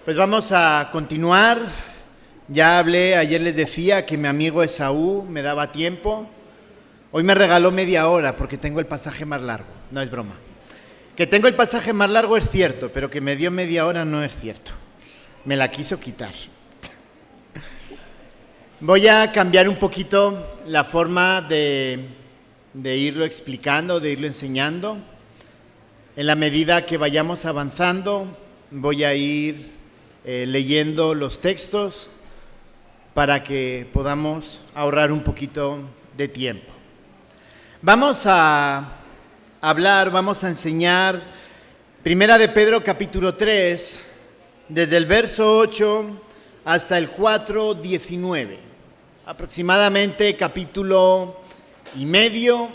Pues vamos a continuar. Ya hablé, ayer les decía que mi amigo Esaú me daba tiempo. Hoy me regaló media hora porque tengo el pasaje más largo. No es broma. Que tengo el pasaje más largo es cierto, pero que me dio media hora no es cierto. Me la quiso quitar. Voy a cambiar un poquito la forma de irlo explicando, de irlo enseñando. En la medida que vayamos avanzando, voy a ir leyendo los textos para que podamos ahorrar un poquito de tiempo. Vamos a hablar, vamos a enseñar Primera de Pedro capítulo 3, desde el verso 8 hasta el 4:19, aproximadamente capítulo y medio.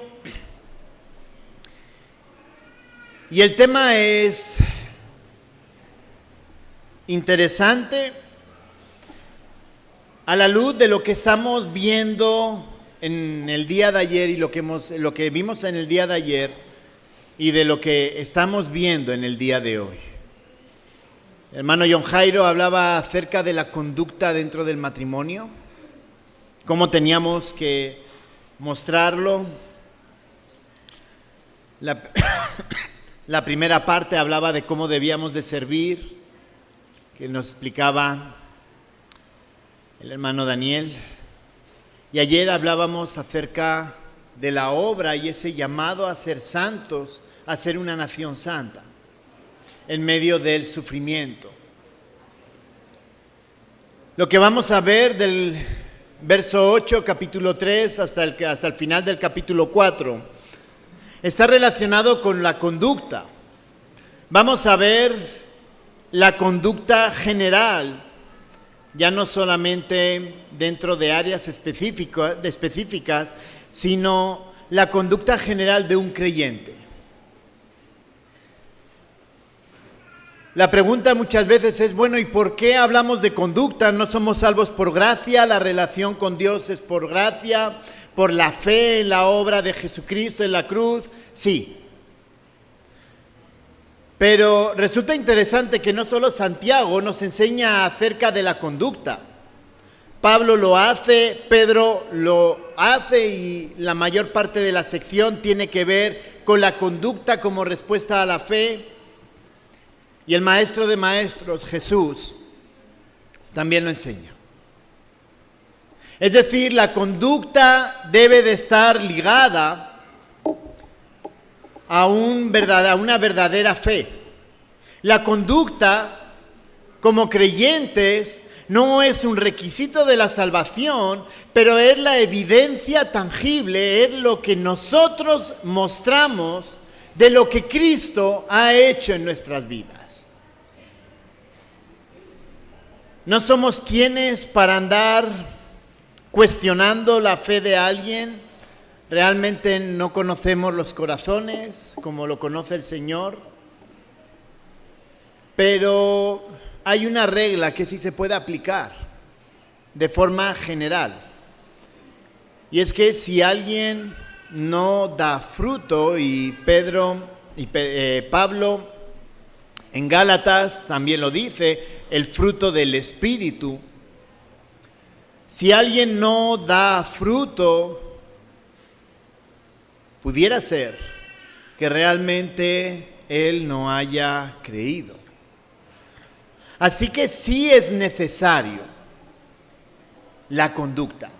Y el tema es interesante a la luz de lo que estamos viendo en el día de ayer y lo que vimos en el día de ayer y de lo que estamos viendo en el día de hoy. El hermano John Jairo hablaba acerca de la conducta dentro del matrimonio, cómo teníamos que mostrarlo. La primera parte hablaba de cómo debíamos de servir, que nos explicaba el hermano Daniel. Y ayer hablábamos acerca de la obra y ese llamado a ser santos, a ser una nación santa, en medio del sufrimiento. Lo que vamos a ver del verso 8, capítulo 3, hasta el final del capítulo 4, está relacionado con la conducta. Vamos a ver la conducta general, ya no solamente dentro de áreas específicas, sino la conducta general de un creyente. La pregunta muchas veces es, bueno, ¿y por qué hablamos de conducta? ¿No somos salvos por gracia? ¿La relación con Dios es por gracia? ¿Por la fe en la obra de Jesucristo en la cruz? Sí. Pero resulta interesante que no solo Santiago nos enseña acerca de la conducta. Pablo lo hace, Pedro lo hace y la mayor parte de la sección tiene que ver con la conducta como respuesta a la fe. Y el maestro de maestros, Jesús, también lo enseña. Es decir, la conducta debe de estar ligada a una verdadera fe. La conducta, como creyentes, no es un requisito de la salvación, pero es la evidencia tangible, es lo que nosotros mostramos de lo que Cristo ha hecho en nuestras vidas. No somos quienes para andar cuestionando la fe de alguien. Realmente no conocemos los corazones como lo conoce el Señor, pero hay una regla que sí se puede aplicar de forma general, y es que si alguien no da fruto, y Pablo en Gálatas también lo dice, el fruto del Espíritu, si alguien no da fruto, pudiera ser que realmente él no haya creído. Así que sí es necesario la conducta.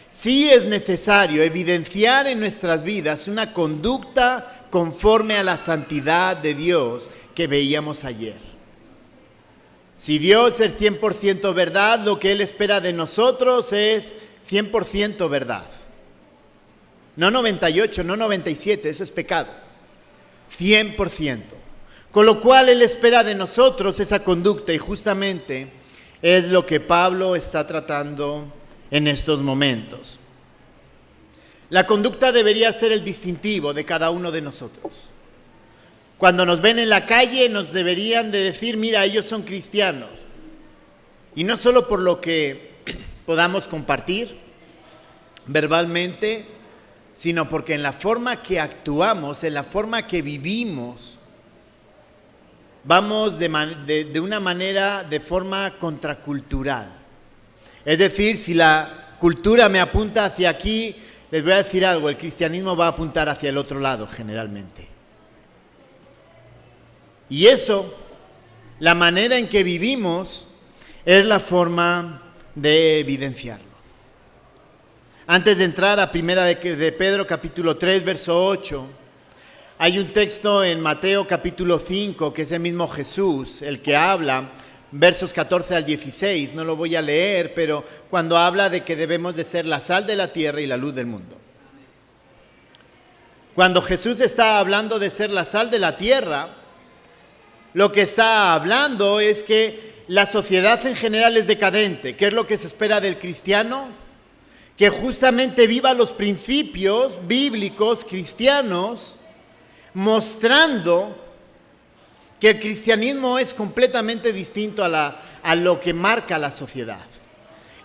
Sí es necesario evidenciar en nuestras vidas una conducta conforme a la santidad de Dios que veíamos ayer. Si Dios es 100% verdad, lo que Él espera de nosotros es 100% verdad. No 98, no 97, eso es pecado. 100%. Con lo cual Él espera de nosotros esa conducta, y justamente es lo que Pablo está tratando en estos momentos. La conducta debería ser el distintivo de cada uno de nosotros. Cuando nos ven en la calle nos deberían de decir, mira, ellos son cristianos. Y no solo por lo que podamos compartir verbalmente, sino porque en la forma que actuamos, en la forma que vivimos, vamos de una manera, de forma contracultural. Es decir, si la cultura me apunta hacia aquí, les voy a decir algo, el cristianismo va a apuntar hacia el otro lado generalmente. Y eso, la manera en que vivimos, es la forma de evidenciarlo. Antes de entrar a Primera de Pedro, capítulo 3, verso 8, hay un texto en Mateo, capítulo 5, que es el mismo Jesús, el que habla, versos 14 al 16, no lo voy a leer, pero cuando habla de que debemos de ser la sal de la tierra y la luz del mundo. Cuando Jesús está hablando de ser la sal de la tierra, lo que está hablando es que la sociedad en general es decadente. ¿Qué es lo que se espera del cristiano? Que justamente viva los principios bíblicos cristianos, mostrando que el cristianismo es completamente distinto a lo que marca la sociedad.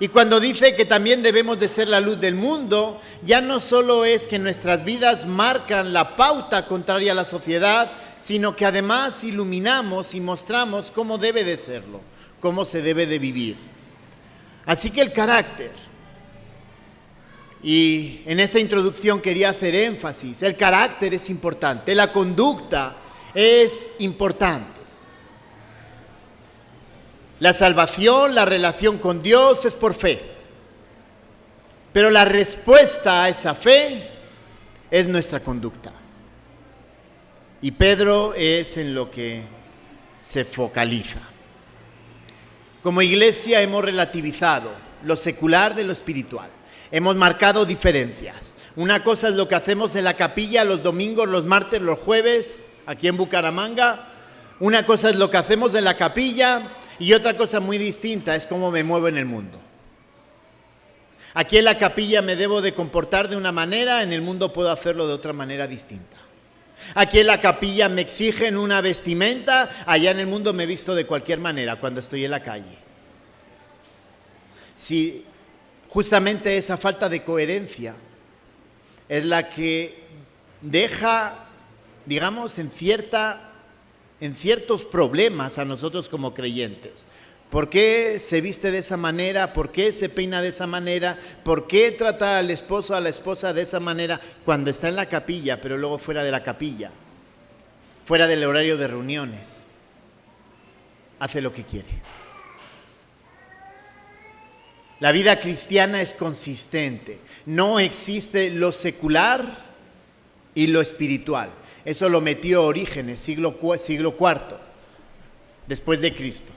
Y cuando dice que también debemos de ser la luz del mundo, ya no solo es que nuestras vidas marcan la pauta contraria a la sociedad, sino que además iluminamos y mostramos cómo debe de serlo, cómo se debe de vivir. Así que el carácter, y en esta introducción quería hacer énfasis, el carácter es importante, la conducta es importante. La salvación, la relación con Dios es por fe, pero la respuesta a esa fe es nuestra conducta. Y Pedro es en lo que se focaliza. Como iglesia hemos relativizado lo secular de lo espiritual. Hemos marcado diferencias. Una cosa es lo que hacemos en la capilla los domingos, los martes, los jueves, aquí en Bucaramanga. Una cosa es lo que hacemos en la capilla y otra cosa muy distinta es cómo me muevo en el mundo. Aquí en la capilla me debo de comportar de una manera, en el mundo puedo hacerlo de otra manera distinta. Aquí en la capilla me exigen una vestimenta, allá en el mundo me he visto de cualquier manera cuando estoy en la calle. Si justamente esa falta de coherencia es la que deja, digamos, en ciertos problemas a nosotros como creyentes. ¿Por qué se viste de esa manera? ¿Por qué se peina de esa manera? ¿Por qué trata al esposo a la esposa de esa manera cuando está en la capilla, pero luego fuera de la capilla, fuera del horario de reuniones? Hace lo que quiere. La vida cristiana es consistente. No existe lo secular y lo espiritual. Eso lo metió Orígenes, siglo IV, después de Cristo.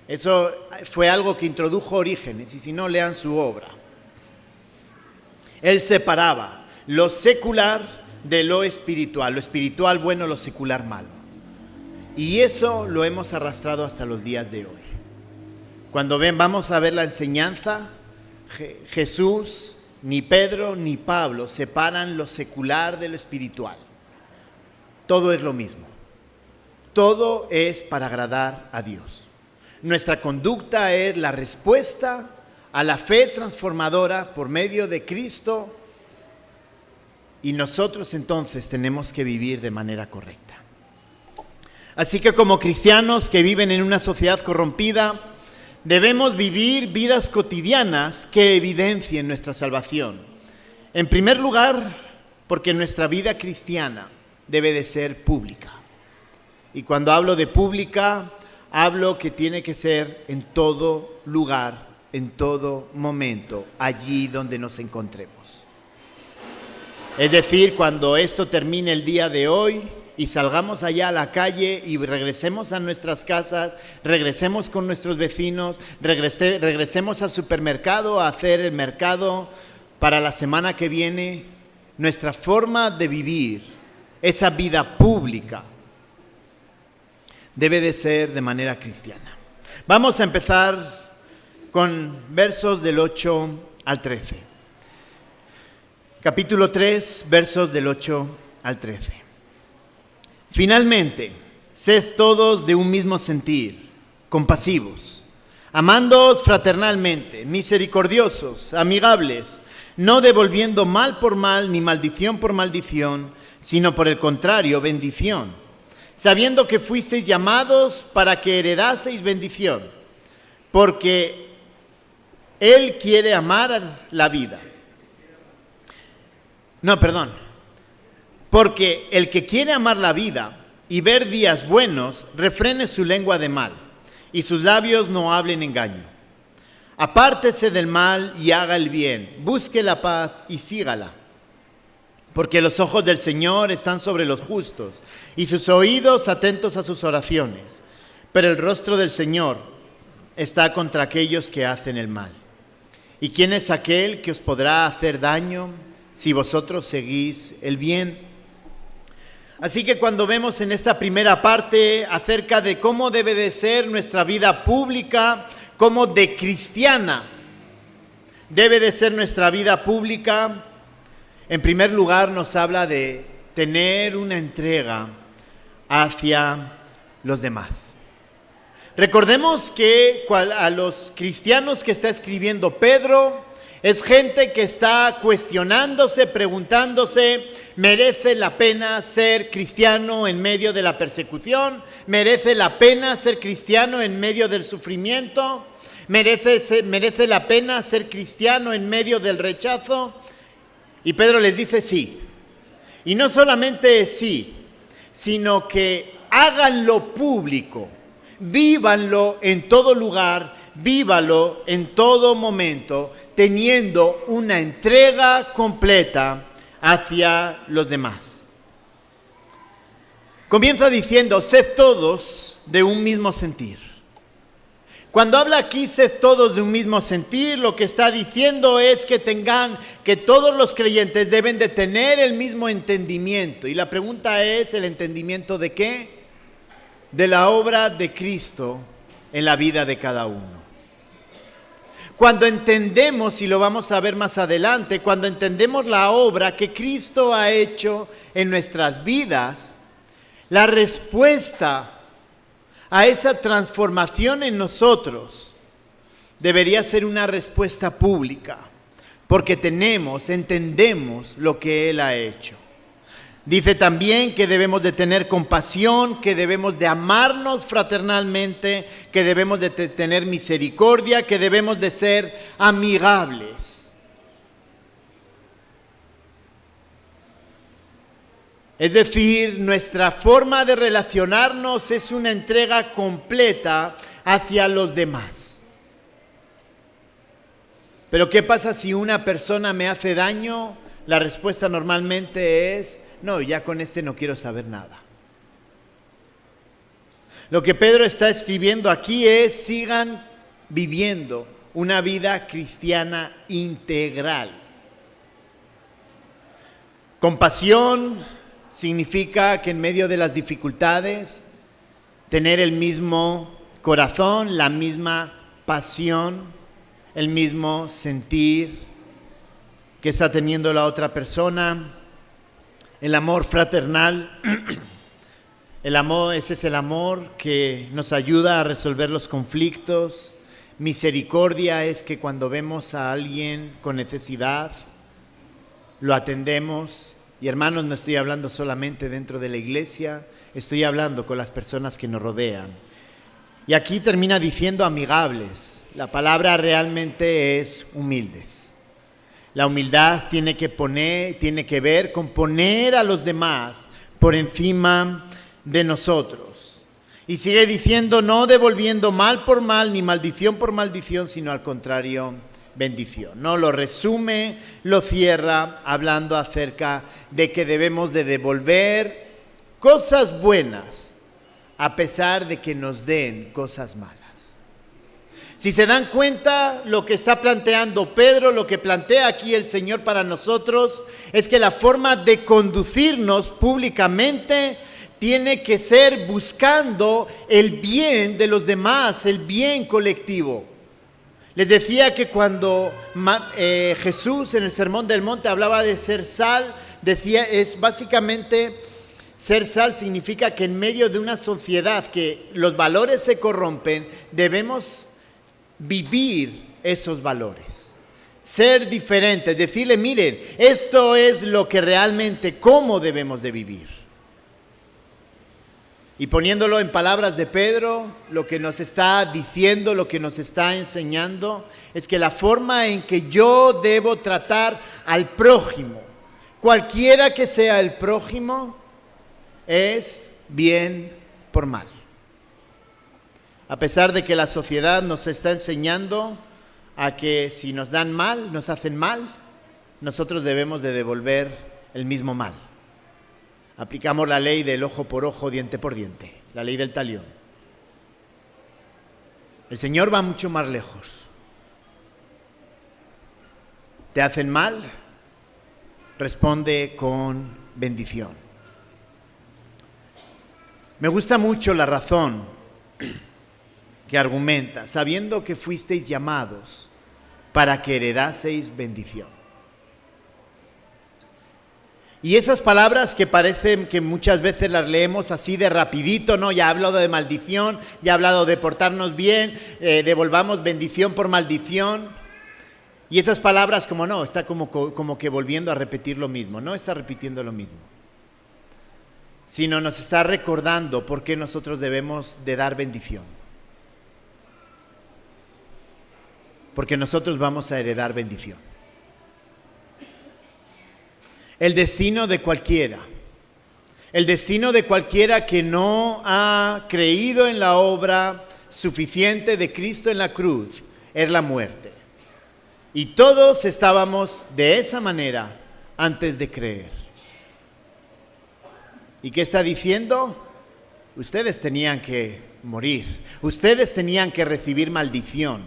Eso fue algo que introdujo Orígenes, y si no, lean su obra. Él separaba lo secular de lo espiritual bueno, lo secular malo. Y eso lo hemos arrastrado hasta los días de hoy. Cuando vamos a ver la enseñanza, Jesús, ni Pedro, ni Pablo separan lo secular de lo espiritual. Todo es lo mismo. Todo es para agradar a Dios. Nuestra conducta es la respuesta a la fe transformadora por medio de Cristo, y nosotros entonces tenemos que vivir de manera correcta. Así que como cristianos que viven en una sociedad corrompida, debemos vivir vidas cotidianas que evidencien nuestra salvación. En primer lugar, porque nuestra vida cristiana debe de ser pública. Y cuando hablo de pública, hablo que tiene que ser en todo lugar, en todo momento, allí donde nos encontremos. Es decir, cuando esto termine el día de hoy y salgamos allá a la calle y regresemos a nuestras casas, regresemos con nuestros vecinos, regresemos al supermercado a hacer el mercado para la semana que viene, nuestra forma de vivir, esa vida pública, debe de ser de manera cristiana. Vamos a empezar con versos del 8 al 13. Capítulo 3, versos del 8 al 13. Finalmente, sed todos de un mismo sentir, compasivos, amándoos fraternalmente, misericordiosos, amigables, no devolviendo mal por mal ni maldición por maldición, sino por el contrario, bendición, sabiendo que fuisteis llamados para que heredaseis bendición, porque Él quiere amar la vida. Porque el que quiere amar la vida y ver días buenos, refrene su lengua de mal, y sus labios no hablen engaño. Apártese del mal y haga el bien, busque la paz y sígala. Porque los ojos del Señor están sobre los justos, y sus oídos atentos a sus oraciones. Pero el rostro del Señor está contra aquellos que hacen el mal. ¿Y quién es aquel que os podrá hacer daño si vosotros seguís el bien? Así que cuando vemos en esta primera parte acerca de cómo debe de ser nuestra vida pública, cómo de cristiana debe de ser nuestra vida pública, en primer lugar nos habla de tener una entrega hacia los demás. Recordemos que a los cristianos que está escribiendo Pedro, es gente que está cuestionándose, preguntándose, ¿merece la pena ser cristiano en medio de la persecución? ¿Merece la pena ser cristiano en medio del sufrimiento? ¿Merece la pena ser cristiano en medio del rechazo? Y Pedro les dice sí. Y no solamente sí, sino que háganlo público, vívanlo en todo lugar, vívalo en todo momento, teniendo una entrega completa hacia los demás. Comienza diciendo, sed todos de un mismo sentir. Cuando habla aquí, sed todos de un mismo sentir, lo que está diciendo es que todos los creyentes deben de tener el mismo entendimiento. Y la pregunta es, ¿el entendimiento de qué? De la obra de Cristo en la vida de cada uno. Cuando entendemos, y lo vamos a ver más adelante, cuando entendemos la obra que Cristo ha hecho en nuestras vidas, la respuesta a esa transformación en nosotros debería ser una respuesta pública, porque entendemos lo que Él ha hecho. Dice también que debemos de tener compasión, que debemos de amarnos fraternalmente, que debemos de tener misericordia, que debemos de ser amigables. Es decir, nuestra forma de relacionarnos es una entrega completa hacia los demás. Pero ¿qué pasa si una persona me hace daño? La respuesta normalmente es, no, ya con este no quiero saber nada. Lo que Pedro está escribiendo aquí es, sigan viviendo una vida cristiana integral. Compasión significa que en medio de las dificultades, tener el mismo corazón, la misma pasión, el mismo sentir que está teniendo la otra persona. El amor fraternal, ese es el amor que nos ayuda a resolver los conflictos. Misericordia es que cuando vemos a alguien con necesidad, lo atendemos. Y hermanos, no estoy hablando solamente dentro de la iglesia, estoy hablando con las personas que nos rodean. Y aquí termina diciendo amigables. La palabra realmente es humildes. La humildad tiene que ver con poner a los demás por encima de nosotros. Y sigue diciendo, no devolviendo mal por mal, ni maldición por maldición, sino al contrario, bendición. No lo resume, lo cierra hablando acerca de que debemos de devolver cosas buenas a pesar de que nos den cosas malas. Si se dan cuenta, lo que está planteando Pedro, lo que plantea aquí el Señor para nosotros, es que la forma de conducirnos públicamente tiene que ser buscando el bien de los demás, el bien colectivo. Les decía que cuando Jesús en el Sermón del Monte hablaba de ser sal, decía, es básicamente ser sal significa que en medio de una sociedad que los valores se corrompen, debemos vivir esos valores, ser diferentes, decirle, miren, esto es lo que realmente, cómo debemos de vivir. Y poniéndolo en palabras de Pedro, lo que nos está diciendo, lo que nos está enseñando, es que la forma en que yo debo tratar al prójimo, cualquiera que sea el prójimo, es bien por mal. A pesar de que la sociedad nos está enseñando a que si nos dan mal, nos hacen mal, nosotros debemos de devolver el mismo mal. Aplicamos la ley del ojo por ojo, diente por diente, la ley del talión. El Señor va mucho más lejos. ¿Te hacen mal? Responde con bendición. Me gusta mucho la razón que argumenta, sabiendo que fuisteis llamados para que heredaseis bendición. Y esas palabras que parecen que muchas veces las leemos así de rapidito, ¿no? Ya ha hablado de maldición, ya ha hablado de portarnos bien, devolvamos bendición por maldición. Y esas palabras como no, está como que volviendo a repetir lo mismo, no está repitiendo lo mismo. Sino nos está recordando por qué nosotros debemos de dar bendición. Porque nosotros vamos a heredar bendición. El destino de cualquiera que no ha creído en la obra suficiente de Cristo en la cruz, es la muerte. Y todos estábamos de esa manera antes de creer. ¿Y qué está diciendo? Ustedes tenían que morir, ustedes tenían que recibir maldición.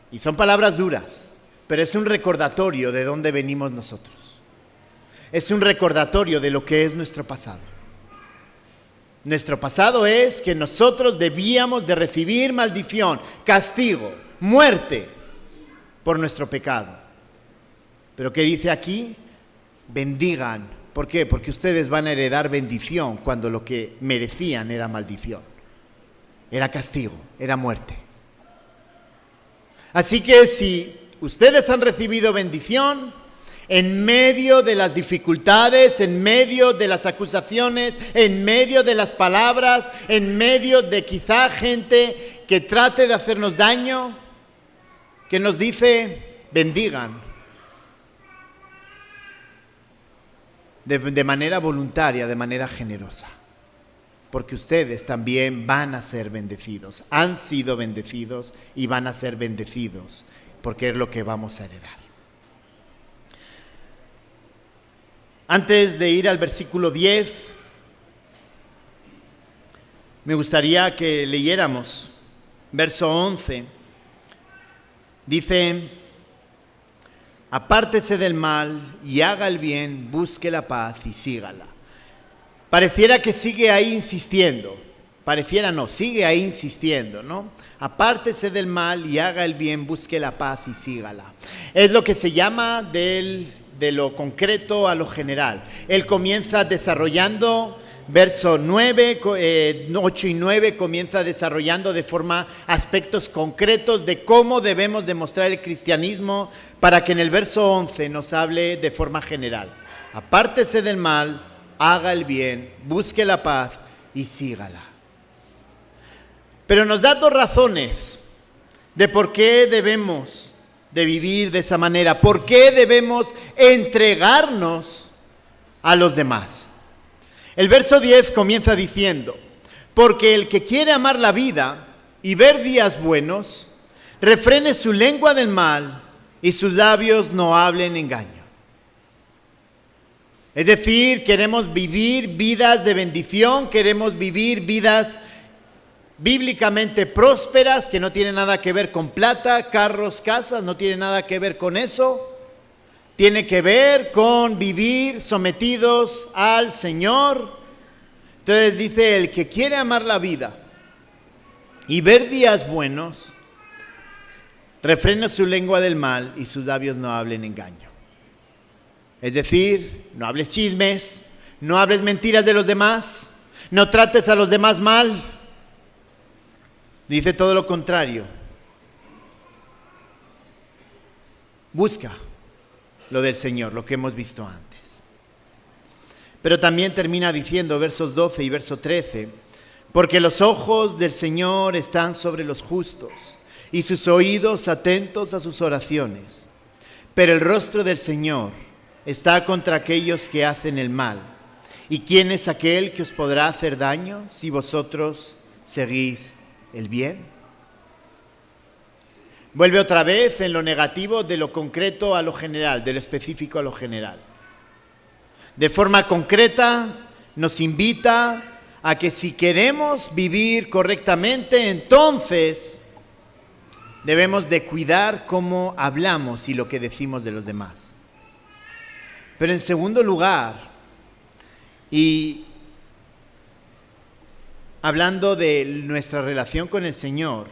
Y son palabras duras. Pero es un recordatorio de dónde venimos nosotros. Es un recordatorio de lo que es nuestro pasado. Nuestro pasado es que nosotros debíamos de recibir maldición, castigo, muerte por nuestro pecado. Pero ¿qué dice aquí? Bendigan. ¿Por qué? Porque ustedes van a heredar bendición cuando lo que merecían era maldición. Era castigo, era muerte. Así que si ustedes han recibido bendición en medio de las dificultades, en medio de las acusaciones, en medio de las palabras, en medio de quizá gente que trate de hacernos daño, que nos dice, bendigan. De manera voluntaria, de manera generosa. Porque ustedes también van a ser bendecidos, han sido bendecidos y van a ser bendecidos. Porque es lo que vamos a heredar. Antes de ir al versículo 10, me gustaría que leyéramos verso 11. Dice, apártese del mal y haga el bien, busque la paz y sígala. Pareciera que sigue ahí insistiendo. Pareciera no, sigue ahí insistiendo, ¿no? Apártese del mal y haga el bien, busque la paz y sígala. Es lo que se llama de lo concreto a lo general. Él comienza desarrollando, verso 9, 8 y 9, comienza desarrollando de forma aspectos concretos de cómo debemos demostrar el cristianismo para que en el verso 11 nos hable de forma general. Apártese del mal, haga el bien, busque la paz y sígala. Pero nos da dos razones de por qué debemos de vivir de esa manera, por qué debemos entregarnos a los demás. El verso 10 comienza diciendo, porque el que quiere amar la vida y ver días buenos, refrene su lengua del mal y sus labios no hablen engaño. Es decir, queremos vivir vidas de bendición, queremos vivir vidas bíblicamente prósperas, que no tienen nada que ver con plata, carros, casas, no tiene nada que ver con eso. Tiene que ver con vivir sometidos al Señor. Entonces dice, el que quiere amar la vida y ver días buenos, refrena su lengua del mal y sus labios no hablen engaño. Es decir, no hables chismes, no hables mentiras de los demás, no trates a los demás mal. Dice todo lo contrario. Busca lo del Señor, lo que hemos visto antes. Pero también termina diciendo, versos 12 y verso 13, porque los ojos del Señor están sobre los justos y sus oídos atentos a sus oraciones. Pero el rostro del Señor está contra aquellos que hacen el mal. ¿Y quién es aquel que os podrá hacer daño si vosotros seguís el bien? Vuelve otra vez en lo negativo de lo concreto a lo general, de lo específico a lo general. De forma concreta nos invita a que si queremos vivir correctamente, entonces debemos de cuidar cómo hablamos y lo que decimos de los demás. Pero en segundo lugar, y hablando de nuestra relación con el Señor,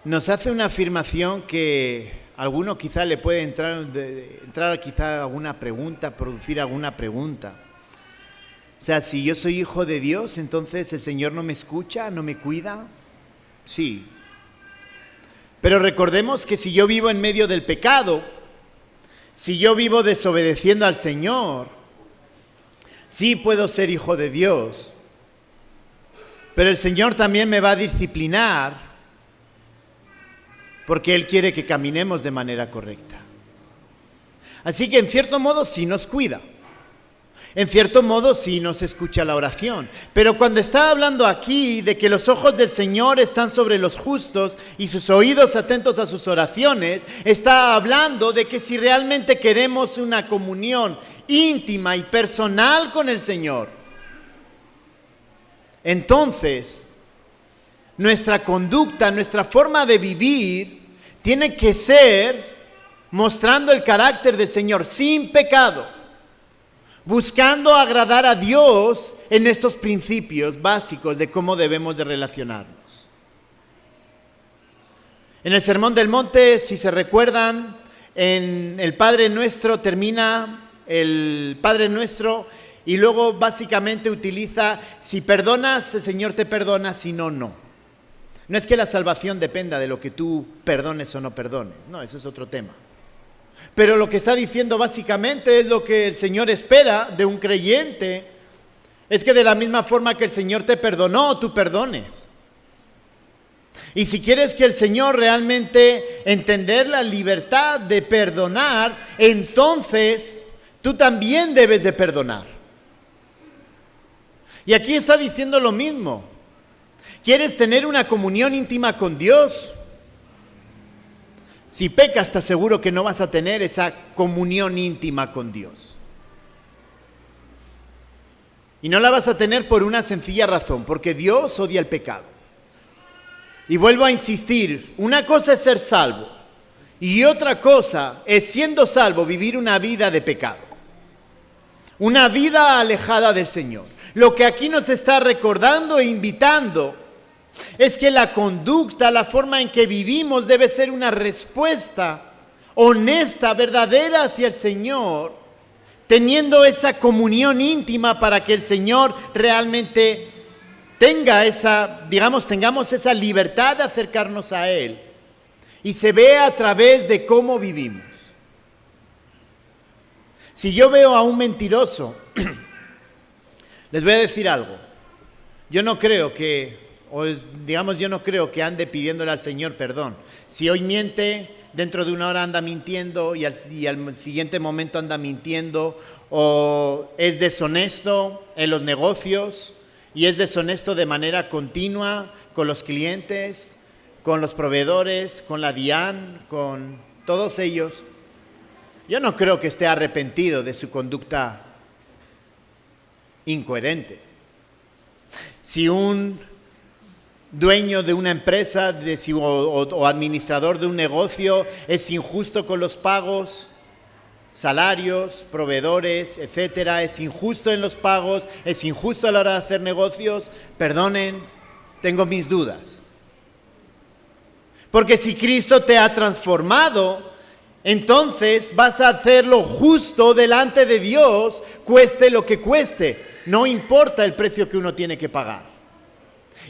nos hace una afirmación que a alguno quizá le puede entrar quizá alguna pregunta, producir alguna pregunta. O sea, si yo soy hijo de Dios, entonces el Señor no me escucha, no me cuida. Sí. Pero recordemos que si yo vivo en medio del pecado, si yo vivo desobedeciendo al Señor, sí puedo ser hijo de Dios. Pero el Señor también me va a disciplinar porque Él quiere que caminemos de manera correcta. Así que en cierto modo sí nos cuida. En cierto modo sí nos escucha la oración. Pero cuando está hablando aquí de que los ojos del Señor están sobre los justos y sus oídos atentos a sus oraciones, está hablando de que si realmente queremos una comunión íntima y personal con el Señor, entonces nuestra conducta, nuestra forma de vivir tiene que ser mostrando el carácter del Señor sin pecado, buscando agradar a Dios en estos principios básicos de cómo debemos de relacionarnos. En el Sermón del Monte, si se recuerdan, en el Padre Nuestro termina el Padre Nuestro y luego básicamente utiliza, si perdonas, el Señor te perdona, si no, no. No es que la salvación dependa de lo que tú perdones o no perdones, no, eso es otro tema. Pero lo que está diciendo básicamente es lo que el Señor espera de un creyente, es que de la misma forma que el Señor te perdonó, tú perdones. Y si quieres que el Señor realmente entender la libertad de perdonar, entonces tú también debes de perdonar. Y aquí está diciendo lo mismo. ¿Quieres tener una comunión íntima con Dios? Si pecas, te aseguro que no vas a tener esa comunión íntima con Dios. Y no la vas a tener por una sencilla razón, porque Dios odia el pecado. Y vuelvo a insistir, una cosa es ser salvo y otra cosa es, siendo salvo, vivir una vida de pecado. Una vida alejada del Señor. Lo que aquí nos está recordando e invitando es que la conducta, la forma en que vivimos debe ser una respuesta honesta, verdadera hacia el Señor, teniendo esa comunión íntima para que el Señor realmente tengamos esa libertad de acercarnos a Él y se vea a través de cómo vivimos. Si yo veo a un mentiroso, les voy a decir algo, yo no creo que ande pidiéndole al Señor perdón. Si hoy miente, dentro de una hora anda mintiendo y al siguiente momento anda mintiendo, o es deshonesto en los negocios y es deshonesto de manera continua con los clientes, con los proveedores, con la DIAN, con todos ellos. Yo no creo que esté arrepentido de su conducta incoherente. Si un dueño de una empresa o administrador de un negocio es injusto con los pagos, salarios, proveedores, etcétera, es injusto en los pagos, es injusto a la hora de hacer negocios, perdonen, tengo mis dudas. Porque si Cristo te ha transformado, entonces vas a hacer lo justo delante de Dios, cueste lo que cueste, no importa el precio que uno tiene que pagar.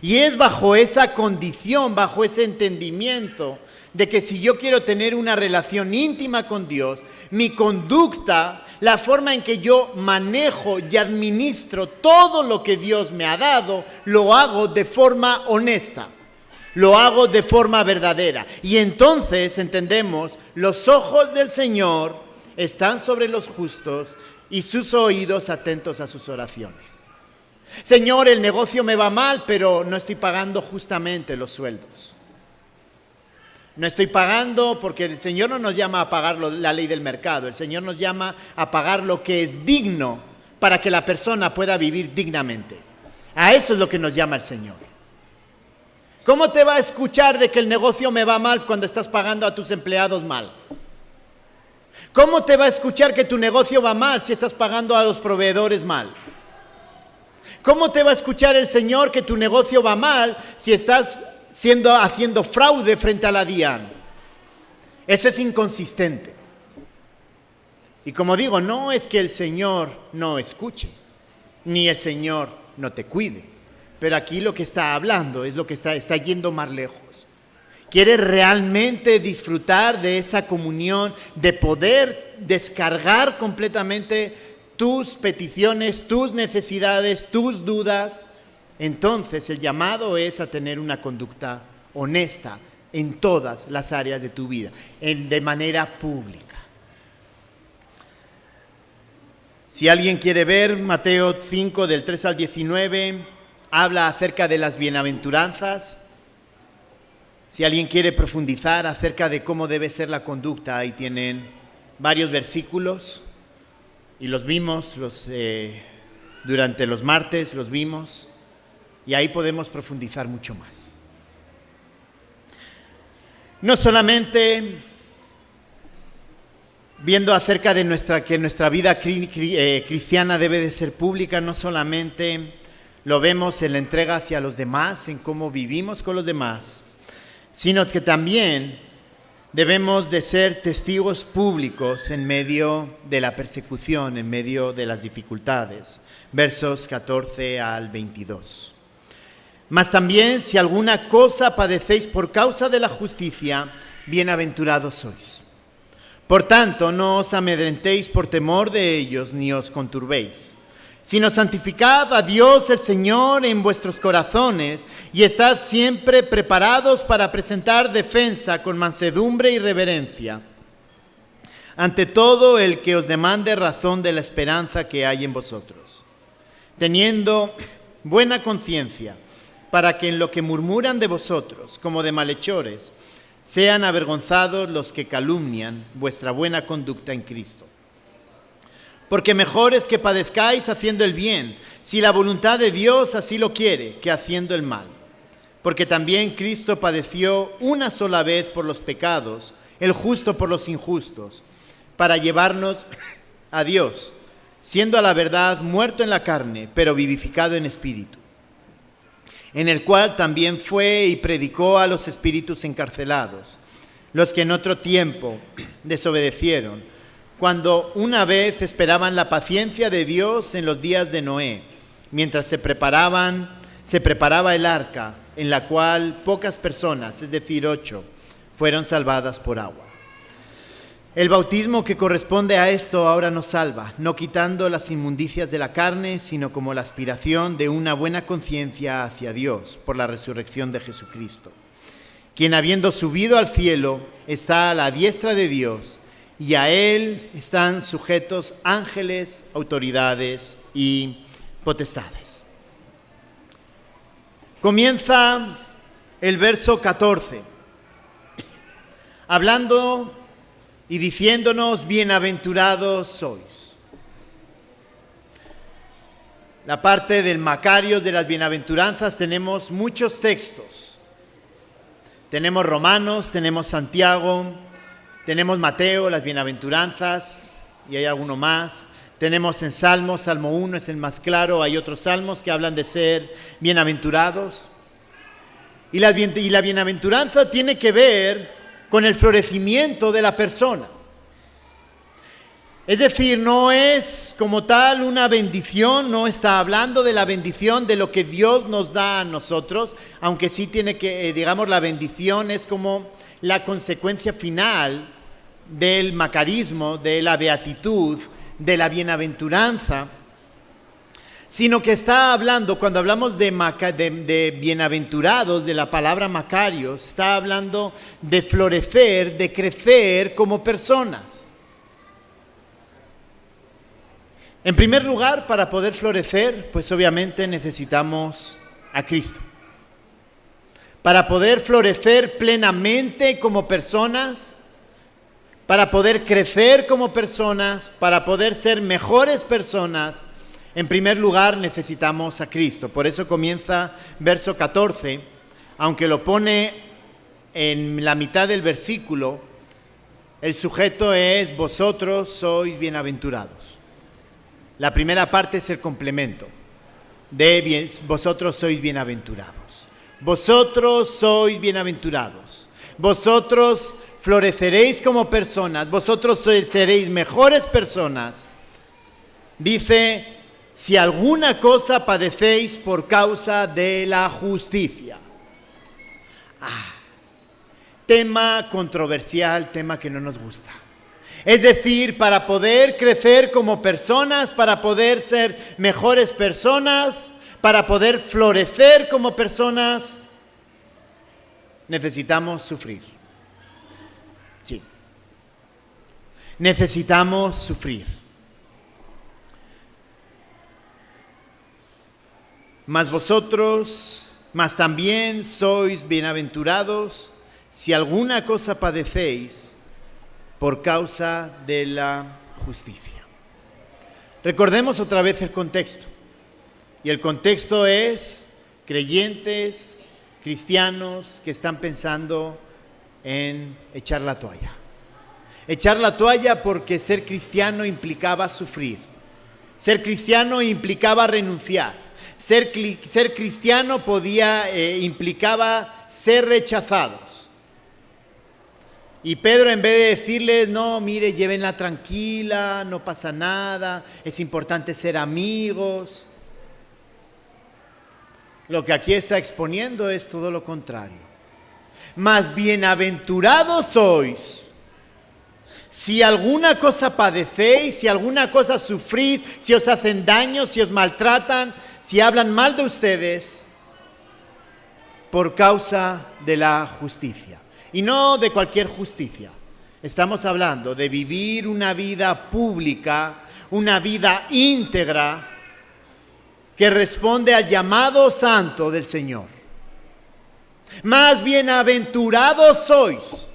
Y es bajo esa condición, bajo ese entendimiento de que si yo quiero tener una relación íntima con Dios, Mi conducta, la forma en que yo manejo y administro todo lo que Dios me ha dado, lo hago de forma honesta, lo hago de forma verdadera. Y entonces entendemos, los ojos del Señor están sobre los justos y sus oídos atentos a sus oraciones. Señor, el negocio me va mal, pero no estoy pagando justamente los sueldos. No estoy pagando porque el Señor no nos llama a pagar la ley del mercado. El Señor nos llama a pagar lo que es digno para que la persona pueda vivir dignamente. A eso es lo que nos llama el Señor. ¿Cómo te va a escuchar de que el negocio me va mal cuando estás pagando a tus empleados mal? ¿Cómo te va a escuchar que tu negocio va mal si estás pagando a los proveedores mal? ¿Cómo te va a escuchar el Señor que tu negocio va mal si estás haciendo fraude frente a la DIAN? Eso es inconsistente. Y como digo, no es que el Señor no escuche, ni el Señor no te cuide. Pero aquí lo que está hablando es lo que está yendo más lejos. ¿Quieres realmente disfrutar de esa comunión, de poder descargar completamente tus peticiones, tus necesidades, tus dudas? Entonces el llamado es a tener una conducta honesta en todas las áreas de tu vida, de manera pública. Si alguien quiere ver Mateo 5 del 3 al 19, habla acerca de las bienaventuranzas. Si alguien quiere profundizar acerca de cómo debe ser la conducta, ahí tienen varios versículos y los vimos durante los martes, los vimos. Y ahí podemos profundizar mucho más. No solamente viendo acerca de que nuestra vida cristiana debe de ser pública, no solamente lo vemos en la entrega hacia los demás, en cómo vivimos con los demás, sino que también debemos de ser testigos públicos en medio de la persecución, en medio de las dificultades. Versos 14 al 22. Mas también si alguna cosa padecéis por causa de la justicia, bienaventurados sois. Por tanto, no os amedrentéis por temor de ellos, ni os conturbéis, sino santificad a Dios el Señor en vuestros corazones, y estad siempre preparados para presentar defensa con mansedumbre y reverencia ante todo el que os demande razón de la esperanza que hay en vosotros, teniendo buena conciencia, para que en lo que murmuran de vosotros, como de malhechores, sean avergonzados los que calumnian vuestra buena conducta en Cristo. Porque mejor es que padezcáis haciendo el bien, si la voluntad de Dios así lo quiere, que haciendo el mal. Porque también Cristo padeció una sola vez por los pecados, el justo por los injustos, para llevarnos a Dios, siendo a la verdad muerto en la carne, pero vivificado en espíritu, en el cual también fue y predicó a los espíritus encarcelados, los que en otro tiempo desobedecieron, cuando una vez esperaban la paciencia de Dios en los días de Noé, mientras se preparaba el arca, en la cual pocas personas, es decir, 8, fueron salvadas por agua. El bautismo que corresponde a esto ahora nos salva, no quitando las inmundicias de la carne, sino como la aspiración de una buena conciencia hacia Dios por la resurrección de Jesucristo, quien habiendo subido al cielo está a la diestra de Dios, y a Él están sujetos ángeles, autoridades y potestades. Comienza el verso 14, hablando y diciéndonos, bienaventurados sois. La parte del Macarios de las bienaventuranzas tenemos muchos textos. Tenemos Romanos, tenemos Santiago, tenemos Mateo, las bienaventuranzas, y hay alguno más. Tenemos en Salmos, Salmo 1 es el más claro, hay otros salmos que hablan de ser bienaventurados. Y la bienaventuranza tiene que ver con el florecimiento de la persona. Es decir, no es como tal una bendición, no está hablando de la bendición de lo que Dios nos da a nosotros, aunque sí tiene que, digamos, la bendición es como la consecuencia final del macarismo, de la beatitud, de la bienaventuranza, sino que está hablando, cuando hablamos de bienaventurados, de la palabra macarios, está hablando de florecer, de crecer como personas. En primer lugar, para poder florecer, pues obviamente necesitamos a Cristo. Para poder florecer plenamente como personas, para poder crecer como personas, para poder ser mejores personas, en primer lugar necesitamos a Cristo. Por eso comienza verso 14, aunque lo pone en la mitad del versículo, el sujeto es vosotros sois bienaventurados. La primera parte es el complemento de vosotros sois bienaventurados. Vosotros sois bienaventurados. Vosotros floreceréis como personas. Vosotros seréis mejores personas. Dice, si alguna cosa padecéis por causa de la justicia. Tema controversial, tema que no nos gusta. Es decir, para poder crecer como personas, para poder ser mejores personas, para poder florecer como personas, necesitamos sufrir. Sí. Necesitamos sufrir. Mas vosotros, mas también sois bienaventurados si alguna cosa padecéis por causa de la justicia. Recordemos otra vez el contexto. Y el contexto es creyentes, cristianos que están pensando en echar la toalla. Echar la toalla porque ser cristiano implicaba sufrir. Ser cristiano implicaba renunciar. Ser cristiano implicaba ser rechazados. Y Pedro, en vez de decirles, no, mire, llévenla tranquila, no pasa nada, es importante ser amigos, lo que aquí está exponiendo es todo lo contrario. Mas bienaventurados sois si alguna cosa padecéis, si alguna cosa sufrís, si os hacen daño, si os maltratan, si hablan mal de ustedes, por causa de la justicia. Y no de cualquier justicia. Estamos hablando de vivir una vida pública, una vida íntegra, que responde al llamado santo del Señor. Más bienaventurados sois.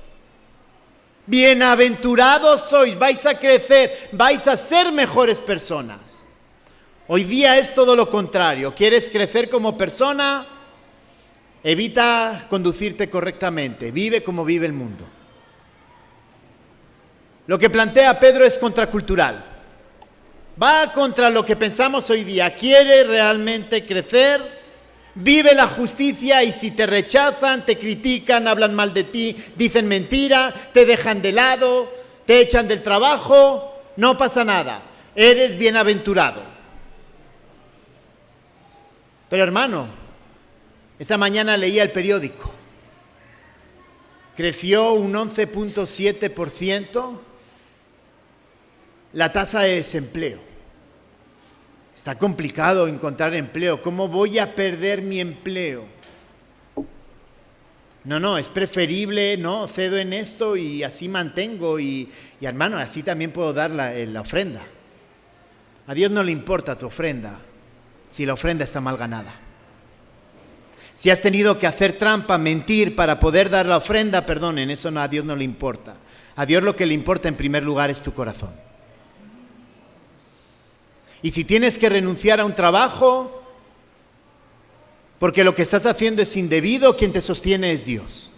Bienaventurados sois. Vais a crecer, vais a ser mejores personas. Hoy día es todo lo contrario. ¿Quieres crecer como persona? Evita conducirte correctamente, vive como vive el mundo. Lo que plantea Pedro es contracultural. Va contra lo que pensamos hoy día. Quiere realmente crecer, vive la justicia y si te rechazan, te critican, hablan mal de ti, dicen mentira, te dejan de lado, te echan del trabajo, no pasa nada. Eres bienaventurado. Pero hermano, esta mañana leía el periódico. Creció un 11.7% la tasa de desempleo. Está complicado encontrar empleo. ¿Cómo voy a perder mi empleo? No, es preferible, no, cedo en esto y así mantengo. Y hermano, así también puedo dar la ofrenda. A Dios no le importa tu ofrenda si la ofrenda está mal ganada. Si has tenido que hacer trampa, mentir para poder dar la ofrenda, perdonen, eso a Dios no le importa. A Dios lo que le importa en primer lugar es tu corazón. Y si tienes que renunciar a un trabajo, porque lo que estás haciendo es indebido, quien te sostiene es Dios.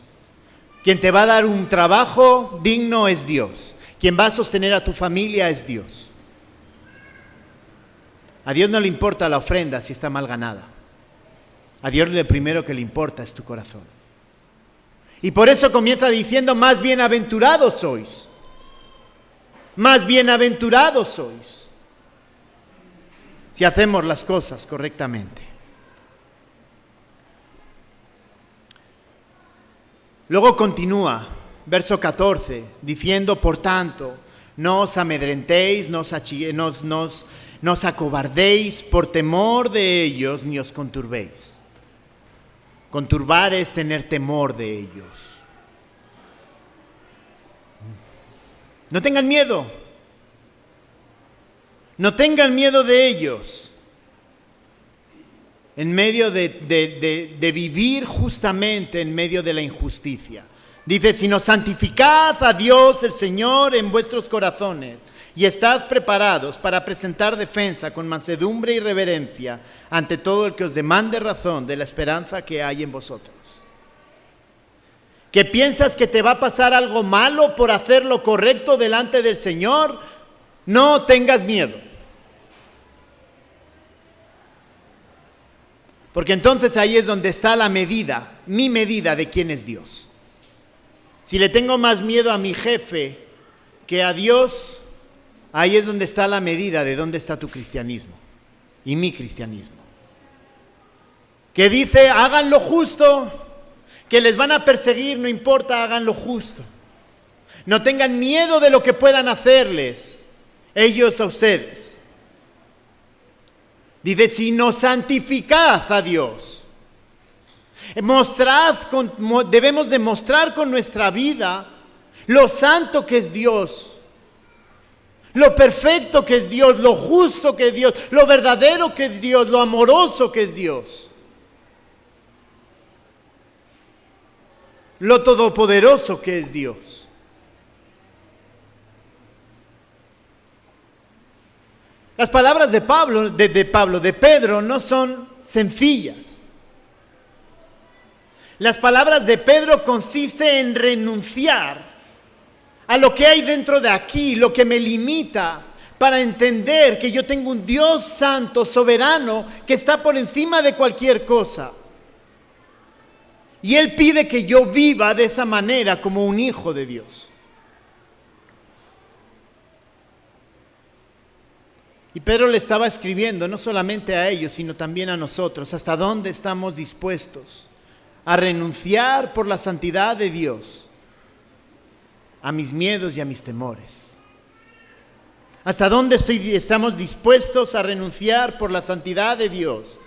Quien te va a dar un trabajo digno es Dios. Quien va a sostener a tu familia es Dios. A Dios no le importa la ofrenda si está mal ganada. A Dios lo primero que le importa es tu corazón. Y por eso comienza diciendo, más bienaventurados sois. Más bienaventurados sois. Si hacemos las cosas correctamente. Luego continúa verso 14, diciendo, por tanto, no os amedrentéis, no os acobardéis por temor de ellos, ni os conturbéis. Conturbar es tener temor de ellos. No tengan miedo. No tengan miedo de ellos. En medio de vivir justamente en medio de la injusticia. Dice, sino santificad a Dios el Señor en vuestros corazones y estad preparados para presentar defensa con mansedumbre y reverencia ante todo el que os demande razón de la esperanza que hay en vosotros. ¿Que piensas que te va a pasar algo malo por hacer lo correcto delante del Señor? No tengas miedo. Porque entonces ahí es donde está la medida, mi medida de quién es Dios. Si le tengo más miedo a mi jefe que a Dios, ahí es donde está la medida de dónde está tu cristianismo y mi cristianismo. Que dice, hagan lo justo, que les van a perseguir, no importa, hagan lo justo. No tengan miedo de lo que puedan hacerles ellos a ustedes. Dice, sino santificad a Dios. Debemos demostrar con nuestra vida lo santo que es Dios, lo perfecto que es Dios, lo justo que es Dios, lo verdadero que es Dios, lo amoroso que es Dios, lo todopoderoso que es Dios. Las palabras de Pedro no son sencillas. Las palabras de Pedro consisten en renunciar a lo que hay dentro de aquí, lo que me limita, para entender que yo tengo un Dios santo, soberano, que está por encima de cualquier cosa. Y Él pide que yo viva de esa manera como un hijo de Dios. Y Pedro le estaba escribiendo no solamente a ellos, sino también a nosotros. ¿Hasta dónde estamos dispuestos a renunciar por la santidad de Dios a mis miedos y a mis temores? ¿Hasta dónde estamos dispuestos a renunciar por la santidad de Dios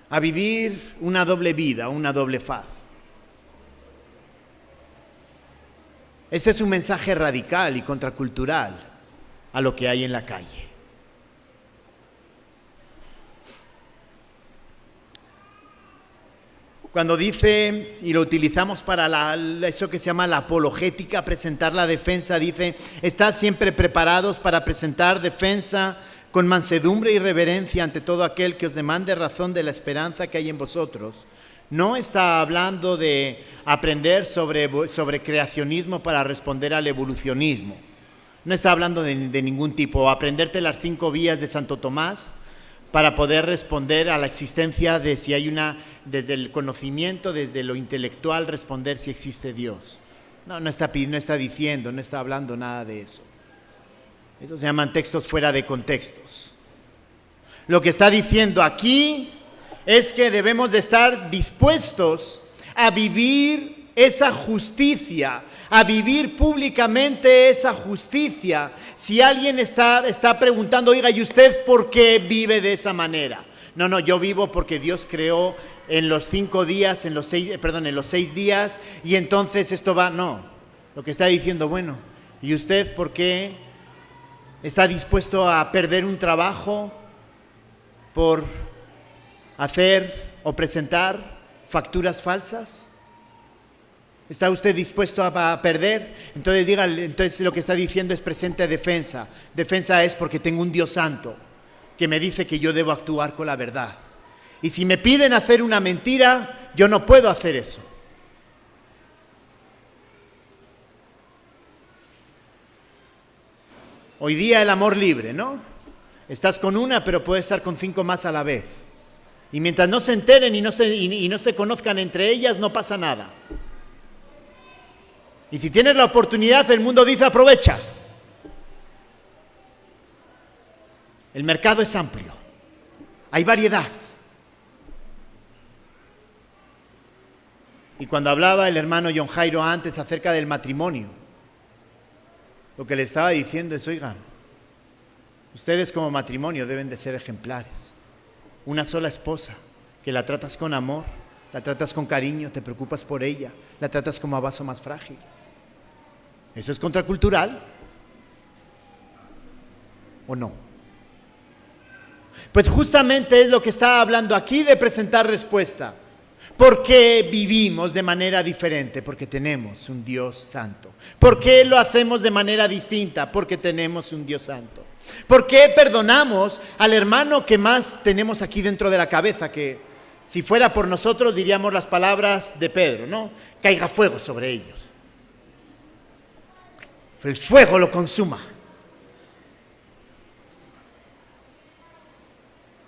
a vivir una doble vida, una doble faz? Este es un mensaje radical y contracultural a lo que hay en la calle. Cuando dice, y lo utilizamos para eso que se llama la apologética, presentar la defensa, dice, estad siempre preparados para presentar defensa con mansedumbre y reverencia ante todo aquel que os demande razón de la esperanza que hay en vosotros. No está hablando de aprender sobre creacionismo para responder al evolucionismo. No está hablando de ningún tipo, aprenderte las 5 vías de Santo Tomás para poder responder a la existencia de si hay desde el conocimiento, desde lo intelectual, responder si existe Dios. No está diciendo, no está hablando nada de eso. Eso se llaman textos fuera de contextos. Lo que está diciendo aquí es que debemos de estar dispuestos a vivir esa justicia, a vivir públicamente esa justicia. Si alguien está preguntando, oiga, ¿y usted por qué vive de esa manera? No, yo vivo porque Dios creó en los 5 días, en los 6 días, y entonces esto va. No, lo que está diciendo, bueno, ¿y usted por qué está dispuesto a perder un trabajo por hacer o presentar facturas falsas? ¿Está usted dispuesto a perder? Entonces lo que está diciendo es presente defensa. Defensa es porque tengo un Dios santo que me dice que yo debo actuar con la verdad. Y si me piden hacer una mentira, yo no puedo hacer eso. Hoy día el amor libre, ¿no? Estás con una, pero puedes estar con 5 más a la vez. Y mientras no se enteren y no se conozcan entre ellas, no pasa nada. Y si tienes la oportunidad, el mundo dice aprovecha. El mercado es amplio. Hay variedad. Y cuando hablaba el hermano John Jairo antes acerca del matrimonio, lo que le estaba diciendo es, oigan, ustedes como matrimonio deben de ser ejemplares. Una sola esposa, que la tratas con amor, la tratas con cariño, te preocupas por ella, la tratas como a vaso más frágil. ¿Eso es contracultural? ¿O no? Pues justamente es lo que está hablando aquí de presentar respuesta. ¿Por qué vivimos de manera diferente? Porque tenemos un Dios santo. ¿Por qué lo hacemos de manera distinta? Porque tenemos un Dios santo. ¿Por qué perdonamos al hermano que más tenemos aquí dentro de la cabeza? Que si fuera por nosotros diríamos las palabras de Pedro, ¿no? Caiga fuego sobre ellos. El fuego lo consuma.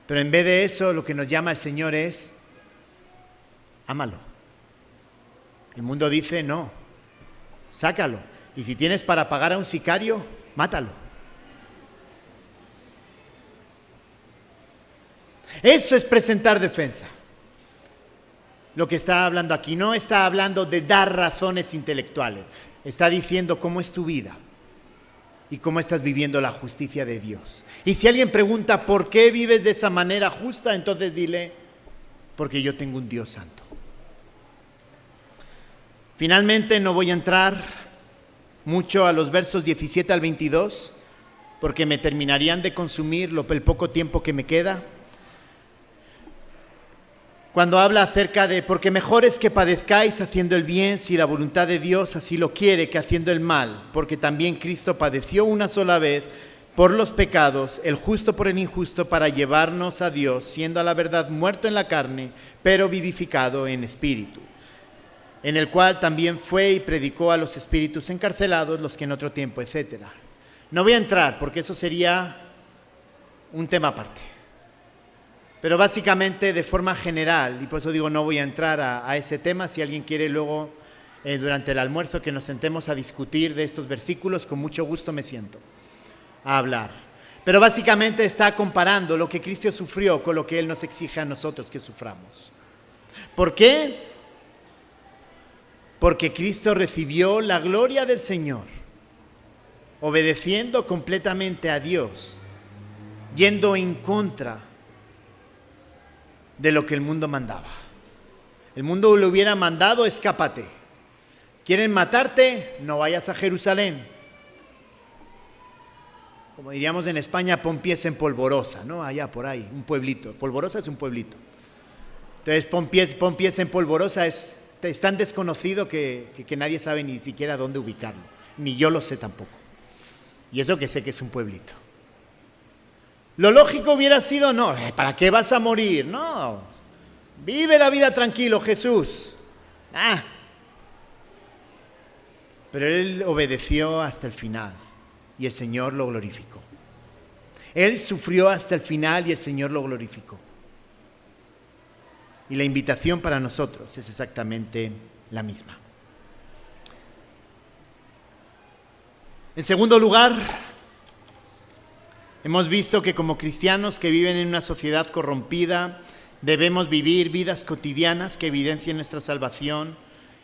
Pero en vez de eso, lo que nos llama el Señor es, ámalo. El mundo dice, no, sácalo. Y si tienes para pagar a un sicario, mátalo. Eso es presentar defensa. Lo que está hablando aquí no está hablando de dar razones intelectuales. Está diciendo cómo es tu vida y cómo estás viviendo la justicia de Dios. Y si alguien pregunta por qué vives de esa manera justa, entonces dile, porque yo tengo un Dios santo. Finalmente no voy a entrar mucho a los versos 17 al 22, porque me terminarían de consumir el poco tiempo que me queda. Cuando habla acerca de, porque mejor es que padezcáis haciendo el bien, si la voluntad de Dios así lo quiere, que haciendo el mal, porque también Cristo padeció una sola vez por los pecados, el justo por el injusto, para llevarnos a Dios, siendo a la verdad muerto en la carne, pero vivificado en espíritu, en el cual también fue y predicó a los espíritus encarcelados, los que en otro tiempo, etc. No voy a entrar, porque eso sería un tema aparte. Pero básicamente de forma general, y por eso digo no voy a entrar a ese tema, si alguien quiere luego durante el almuerzo que nos sentemos a discutir de estos versículos, con mucho gusto me siento a hablar. Pero básicamente está comparando lo que Cristo sufrió con lo que Él nos exige a nosotros que suframos. ¿Por qué? Porque Cristo recibió la gloria del Señor, obedeciendo completamente a Dios, yendo en contra de lo que el mundo mandaba. El mundo le hubiera mandado, escápate. ¿Quieren matarte? No vayas a Jerusalén. Como diríamos en España, pon pies en Polvorosa, ¿no? Allá por ahí, un pueblito. Polvorosa es un pueblito. Entonces pon pies en Polvorosa es tan desconocido que nadie sabe ni siquiera dónde ubicarlo. Ni yo lo sé tampoco. Y eso que sé que es un pueblito. Lo lógico hubiera sido, no, ¿para qué vas a morir? No, vive la vida tranquilo, Jesús. Pero Él obedeció hasta el final y el Señor lo glorificó. Él sufrió hasta el final y el Señor lo glorificó. Y la invitación para nosotros es exactamente la misma. En segundo lugar, hemos visto que como cristianos que viven en una sociedad corrompida, debemos vivir vidas cotidianas que evidencien nuestra salvación.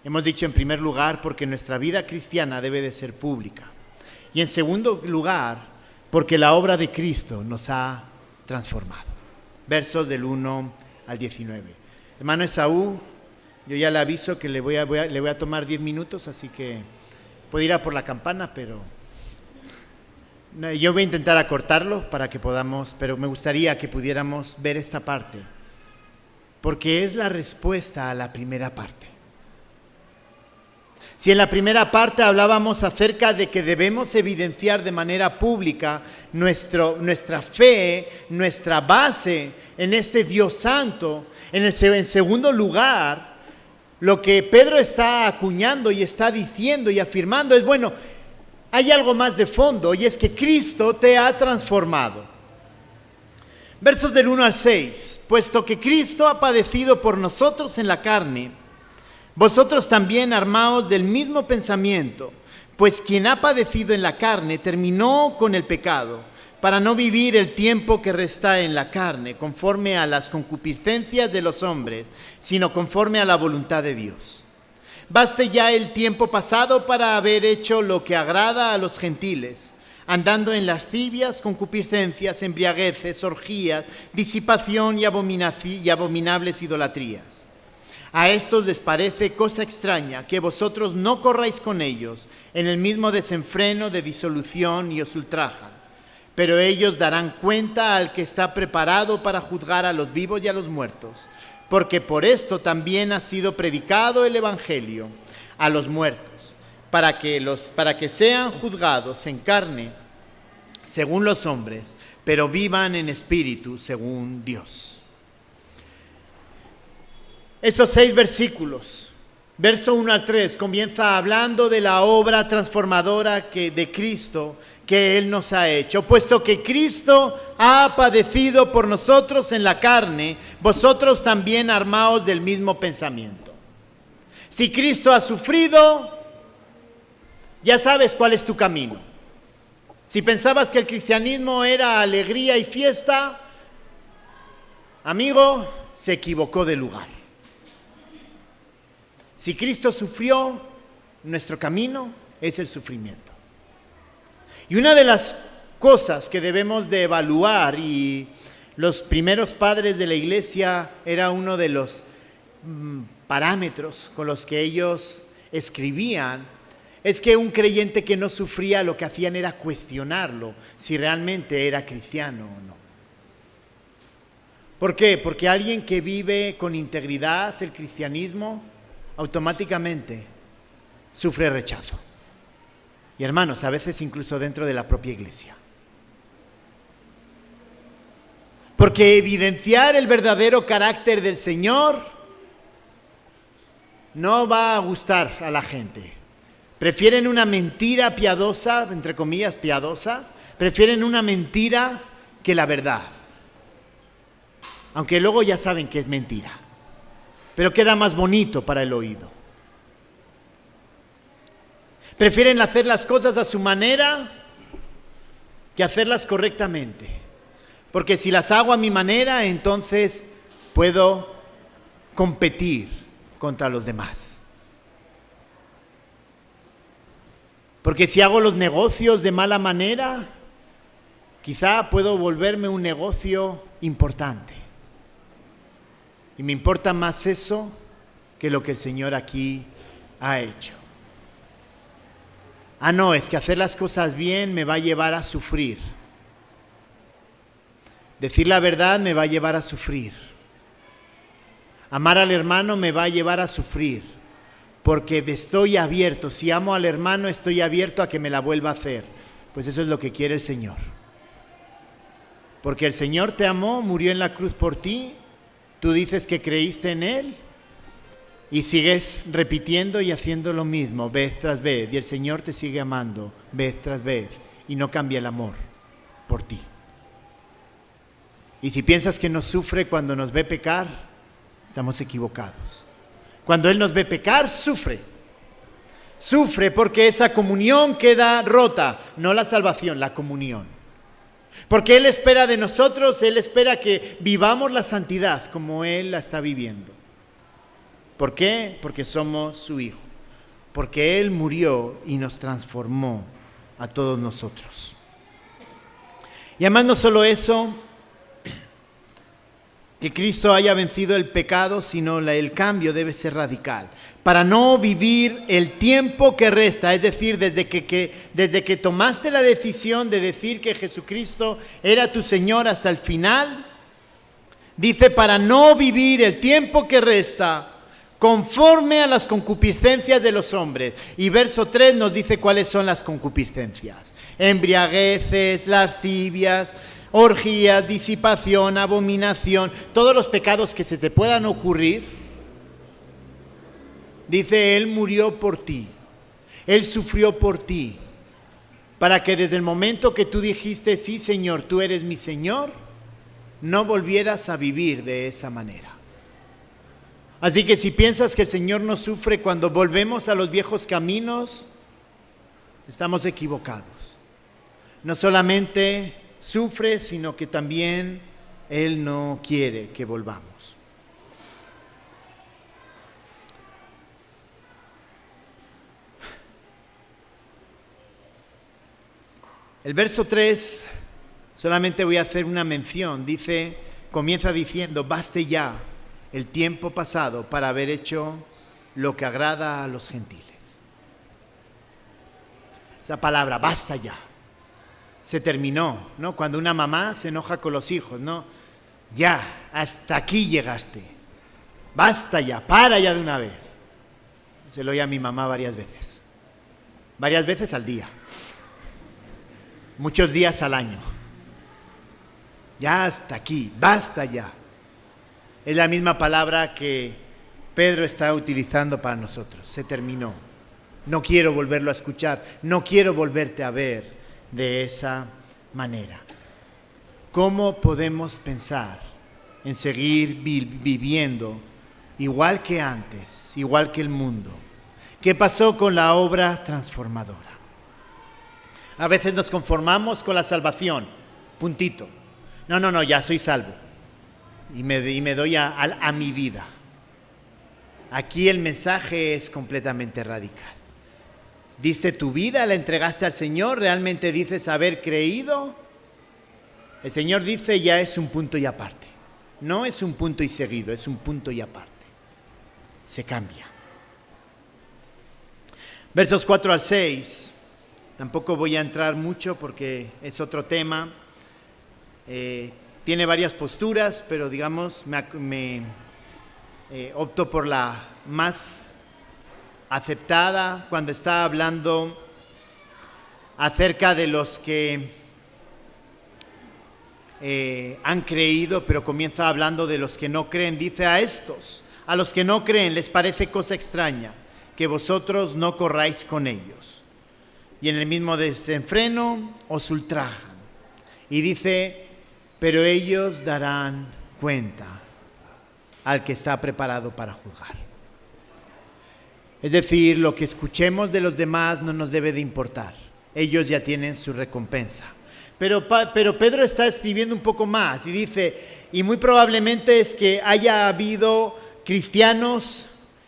Hemos dicho en primer lugar porque nuestra vida cristiana debe de ser pública. Y en segundo lugar, porque la obra de Cristo nos ha transformado. Versos del 1 al 19. Hermano Esaú, yo ya le aviso que le voy a tomar 10 minutos, así que puede ir a por la campana, pero no, yo voy a intentar acortarlo para que podamos, pero me gustaría que pudiéramos ver esta parte, porque es la respuesta a la primera parte. Si en la primera parte hablábamos acerca de que debemos evidenciar de manera pública nuestra fe, nuestra base en este Dios santo, en segundo lugar, lo que Pedro está acuñando y está diciendo y afirmando es, bueno, hay algo más de fondo y es que Cristo te ha transformado. Versos del 1 al 6. Puesto que Cristo ha padecido por nosotros en la carne, vosotros también armaos del mismo pensamiento, pues quien ha padecido en la carne terminó con el pecado, para no vivir el tiempo que resta en la carne, conforme a las concupiscencias de los hombres, sino conforme a la voluntad de Dios. Baste ya el tiempo pasado para haber hecho lo que agrada a los gentiles, andando en lascivias, concupiscencias, embriagueces, orgías, disipación y abominables idolatrías. A estos les parece cosa extraña que vosotros no corráis con ellos en el mismo desenfreno de disolución y os ultrajan. Pero ellos darán cuenta al que está preparado para juzgar a los vivos y a los muertos, porque por esto también ha sido predicado el Evangelio a los muertos, para que sean juzgados en carne según los hombres, pero vivan en espíritu según Dios. Estos 6 versículos, verso 1 al 3, comienza hablando de la obra transformadora de Cristo que Él nos ha hecho. Puesto que Cristo ha padecido por nosotros en la carne, vosotros también armaos del mismo pensamiento. Si Cristo ha sufrido, ya sabes cuál es tu camino. Si pensabas que el cristianismo era alegría y fiesta, amigo, se equivocó de lugar. Si Cristo sufrió, nuestro camino es el sufrimiento. Y una de las cosas que debemos de evaluar, y los primeros padres de la iglesia era uno de los parámetros con los que ellos escribían, es que un creyente que no sufría lo que hacían era cuestionarlo si realmente era cristiano o no. ¿Por qué? Porque alguien que vive con integridad el cristianismo automáticamente sufre rechazo. Y hermanos, a veces incluso dentro de la propia iglesia. Porque evidenciar el verdadero carácter del Señor no va a gustar a la gente. Prefieren una mentira piadosa, entre comillas piadosa, prefieren una mentira que la verdad. Aunque luego ya saben que es mentira, pero queda más bonito para el oído. Prefieren hacer las cosas a su manera que hacerlas correctamente. Porque si las hago a mi manera, entonces puedo competir contra los demás. Porque si hago los negocios de mala manera, quizá puedo volverme un negocio importante. Y me importa más eso que lo que el Señor aquí ha hecho. Ah, no, es que hacer las cosas bien me va a llevar a sufrir. Decir la verdad me va a llevar a sufrir. Amar al hermano me va a llevar a sufrir. Porque estoy abierto, si amo al hermano estoy abierto a que me la vuelva a hacer. Pues eso es lo que quiere el Señor. Porque el Señor te amó, murió en la cruz por ti. Tú dices que creíste en Él y sigues repitiendo y haciendo lo mismo vez tras vez, y el Señor te sigue amando vez tras vez y no cambia el amor por ti. Y si piensas que no sufre cuando nos ve pecar, estamos equivocados. Cuando Él nos ve pecar, sufre. Sufre porque esa comunión queda rota, no la salvación, la comunión. Porque Él espera de nosotros, Él espera que vivamos la santidad como Él la está viviendo. ¿Por qué? Porque somos su Hijo. Porque Él murió y nos transformó a todos nosotros. Y además no solo eso, que Cristo haya vencido el pecado, sino el cambio debe ser radical. Para no vivir el tiempo que resta, es decir, desde que tomaste la decisión de decir que Jesucristo era tu Señor hasta el final, dice, para no vivir el tiempo que resta conforme a las concupiscencias de los hombres. Y verso 3 nos dice cuáles son las concupiscencias: embriagueces, lascivias, orgías, disipación, abominación, todos los pecados que se te puedan ocurrir. Dice, Él murió por ti, Él sufrió por ti, para que desde el momento que tú dijiste, sí Señor, tú eres mi Señor, no volvieras a vivir de esa manera. Así que si piensas que el Señor no sufre cuando volvemos a los viejos caminos, estamos equivocados. No solamente sufre, sino que también Él no quiere que volvamos. El verso 3, solamente voy a hacer una mención. Comienza diciendo, baste ya el tiempo pasado para haber hecho lo que agrada a los gentiles. Esa palabra, basta ya, se terminó, ¿no? Cuando una mamá se enoja con los hijos, ¿no? Ya, hasta aquí llegaste. Basta ya, para ya de una vez. Se lo oí a mi mamá varias veces al día, muchos días al año. Ya hasta aquí, basta ya. Es la misma palabra que Pedro está utilizando para nosotros. Se terminó. No quiero volverlo a escuchar, no quiero volverte a ver de esa manera. ¿Cómo podemos pensar en seguir viviendo igual que antes, igual que el mundo? ¿Qué pasó con la obra transformadora? A veces nos conformamos con la salvación, puntito. No, ya soy salvo. Y me doy a mi vida. Aquí el mensaje es completamente radical. Dice, ¿tu vida la entregaste al Señor? ¿Realmente dices haber creído? El Señor dice, ya es un punto y aparte. No es un punto y seguido, es un punto y aparte. Se cambia. Versos 4 al 6. Tampoco voy a entrar mucho porque es otro tema. Tiene varias posturas, pero digamos, opto por la más aceptada cuando está hablando acerca de los que han creído, pero comienza hablando de los que no creen. Dice, a los que no creen les parece cosa extraña que vosotros no corráis con ellos. Y en el mismo desenfreno os ultrajan. Y dice, pero ellos darán cuenta al que está preparado para juzgar. Es decir, lo que escuchemos de los demás no nos debe de importar. Ellos ya tienen su recompensa. Pero Pedro está escribiendo un poco más y dice, y muy probablemente es que haya habido cristianos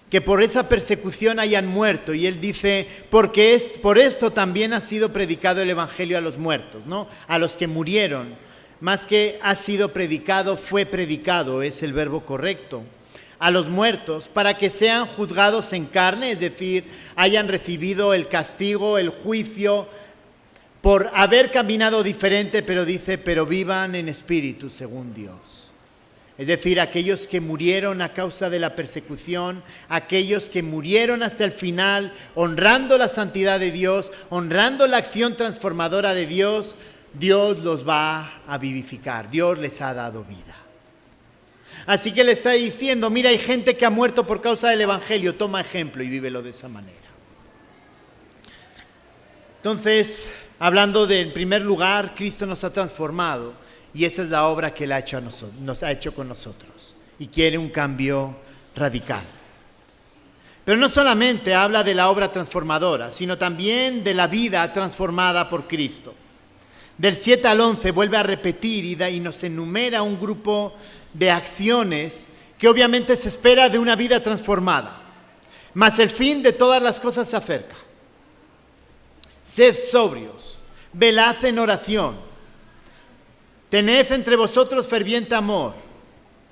que por esa persecución hayan muerto. Y él dice, porque por esto también ha sido predicado el evangelio a los muertos, ¿no? A los que murieron. Más que ha sido predicado, fue predicado, es el verbo correcto. A los muertos, para que sean juzgados en carne, es decir, hayan recibido el castigo, el juicio, por haber caminado diferente, pero dice, pero vivan en espíritu según Dios. Es decir, aquellos que murieron a causa de la persecución, aquellos que murieron hasta el final, honrando la santidad de Dios, honrando la acción transformadora de Dios, Dios los va a vivificar, Dios les ha dado vida. Así que le está diciendo, mira, hay gente que ha muerto por causa del evangelio, toma ejemplo y vívelo de esa manera. Entonces, hablando de, en primer lugar, Cristo nos ha transformado y esa es la obra que Él nos ha hecho con nosotros y quiere un cambio radical. Pero no solamente habla de la obra transformadora, sino también de la vida transformada por Cristo. Del 7 al 11 vuelve a repetir y nos enumera un grupo de acciones que obviamente se espera de una vida transformada. Mas el fin de todas las cosas se acerca. Sed sobrios, velad en oración, tened entre vosotros ferviente amor.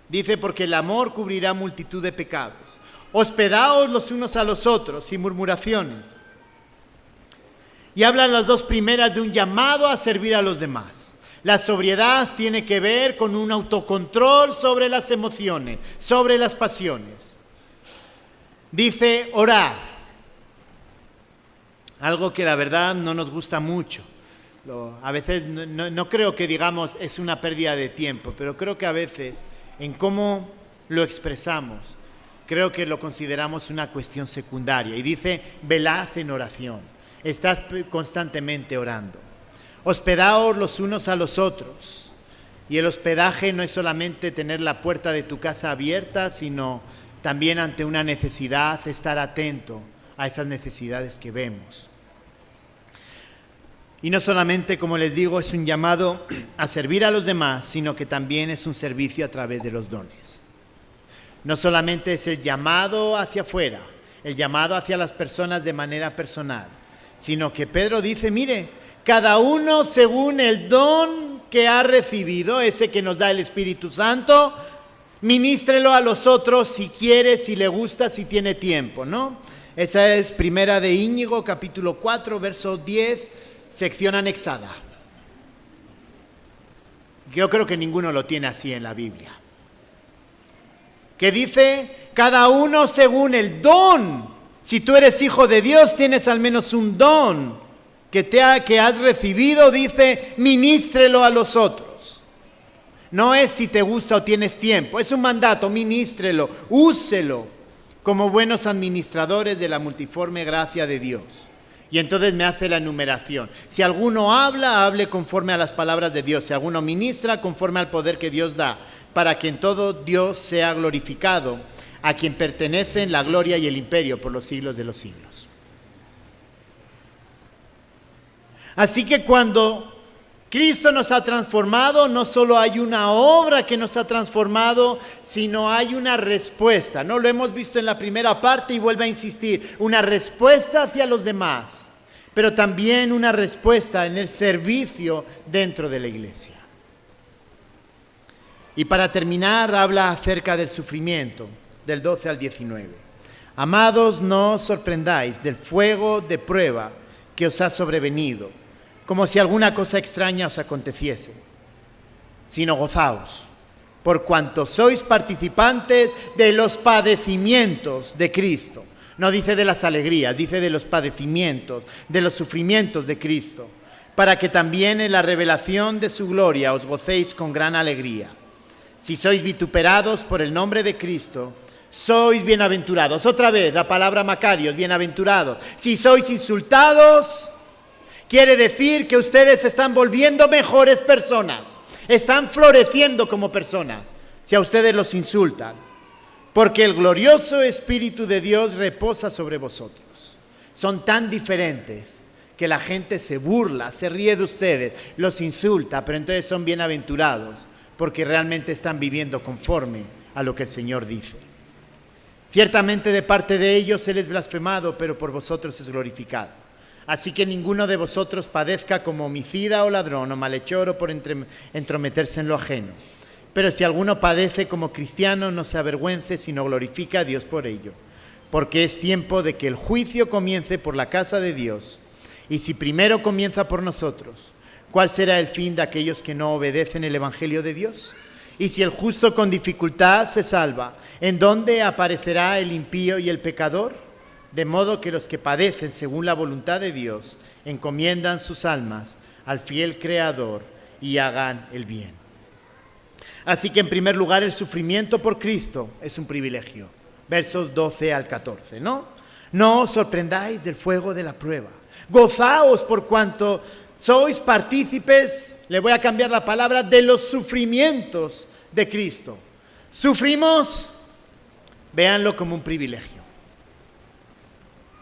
Dice, porque el amor cubrirá multitud de pecados. Hospedaos los unos a los otros sin murmuraciones. Y hablan las dos primeras de un llamado a servir a los demás. La sobriedad tiene que ver con un autocontrol sobre las emociones, sobre las pasiones. Dice orar, algo que la verdad no nos gusta mucho. A veces no creo que digamos es una pérdida de tiempo, pero creo que a veces en cómo lo expresamos, creo que lo consideramos una cuestión secundaria. Y dice, velad en oración, estás constantemente orando. Hospedaos los unos a los otros. Y el hospedaje no es solamente tener la puerta de tu casa abierta, sino también ante una necesidad, estar atento a esas necesidades que vemos. Y no solamente, como les digo, es un llamado a servir a los demás, sino que también es un servicio a través de los dones. No solamente es el llamado hacia afuera, el llamado hacia las personas de manera personal, sino que Pedro dice, mire, cada uno según el don que ha recibido, ese que nos da el Espíritu Santo, ministrelo a los otros si quiere, si le gusta, si tiene tiempo, ¿no? Esa es Primera de Íñigo, capítulo 4, verso 10, sección anexada. Yo creo que ninguno lo tiene así en la Biblia. Que dice, cada uno según el don. Si tú eres hijo de Dios, tienes al menos un don que has recibido, dice, ministrelo a los otros. No es si te gusta o tienes tiempo, es un mandato, ministrelo, úselo como buenos administradores de la multiforme gracia de Dios. Y entonces me hace la enumeración. Si alguno habla, hable conforme a las palabras de Dios. Si alguno ministra, conforme al poder que Dios da, para que en todo Dios sea glorificado, a quien pertenecen la gloria y el imperio por los siglos de los siglos. Así que cuando Cristo nos ha transformado, no solo hay una obra que nos ha transformado, sino hay una respuesta. No lo hemos visto en la primera parte y vuelve a insistir, una respuesta hacia los demás, pero también una respuesta en el servicio dentro de la iglesia. Y para terminar, habla acerca del sufrimiento, del 12 al 19. Amados, no os sorprendáis del fuego de prueba que os ha sobrevenido, como si alguna cosa extraña os aconteciese, sino gozaos, por cuanto sois participantes de los padecimientos de Cristo. No dice de las alegrías, dice de los padecimientos, de los sufrimientos de Cristo, para que también en la revelación de su gloria os gocéis con gran alegría. Si sois vituperados por el nombre de Cristo, sois bienaventurados. Otra vez, la palabra Macarios, bienaventurados. Si sois insultados, quiere decir que ustedes se están volviendo mejores personas, están floreciendo como personas, si a ustedes los insultan, porque el glorioso Espíritu de Dios reposa sobre vosotros. Son tan diferentes que la gente se burla, se ríe de ustedes, los insulta, pero entonces son bienaventurados, porque realmente están viviendo conforme a lo que el Señor dice. Ciertamente de parte de ellos Él es blasfemado, pero por vosotros es glorificado. Así que ninguno de vosotros padezca como homicida o ladrón o malhechor o por entrometerse en lo ajeno. Pero si alguno padece como cristiano, no se avergüence, sino glorifica a Dios por ello. Porque es tiempo de que el juicio comience por la casa de Dios. Y si primero comienza por nosotros, ¿cuál será el fin de aquellos que no obedecen el Evangelio de Dios? Y si el justo con dificultad se salva, ¿en dónde aparecerá el impío y el pecador? De modo que los que padecen según la voluntad de Dios encomiendan sus almas al fiel Creador y hagan el bien. Así que en primer lugar el sufrimiento por Cristo es un privilegio. Versos 12 al 14, ¿no? No os sorprendáis del fuego de la prueba. Gozaos por cuanto sois partícipes, le voy a cambiar la palabra, de los sufrimientos de Cristo. ¿Sufrimos? Véanlo como un privilegio.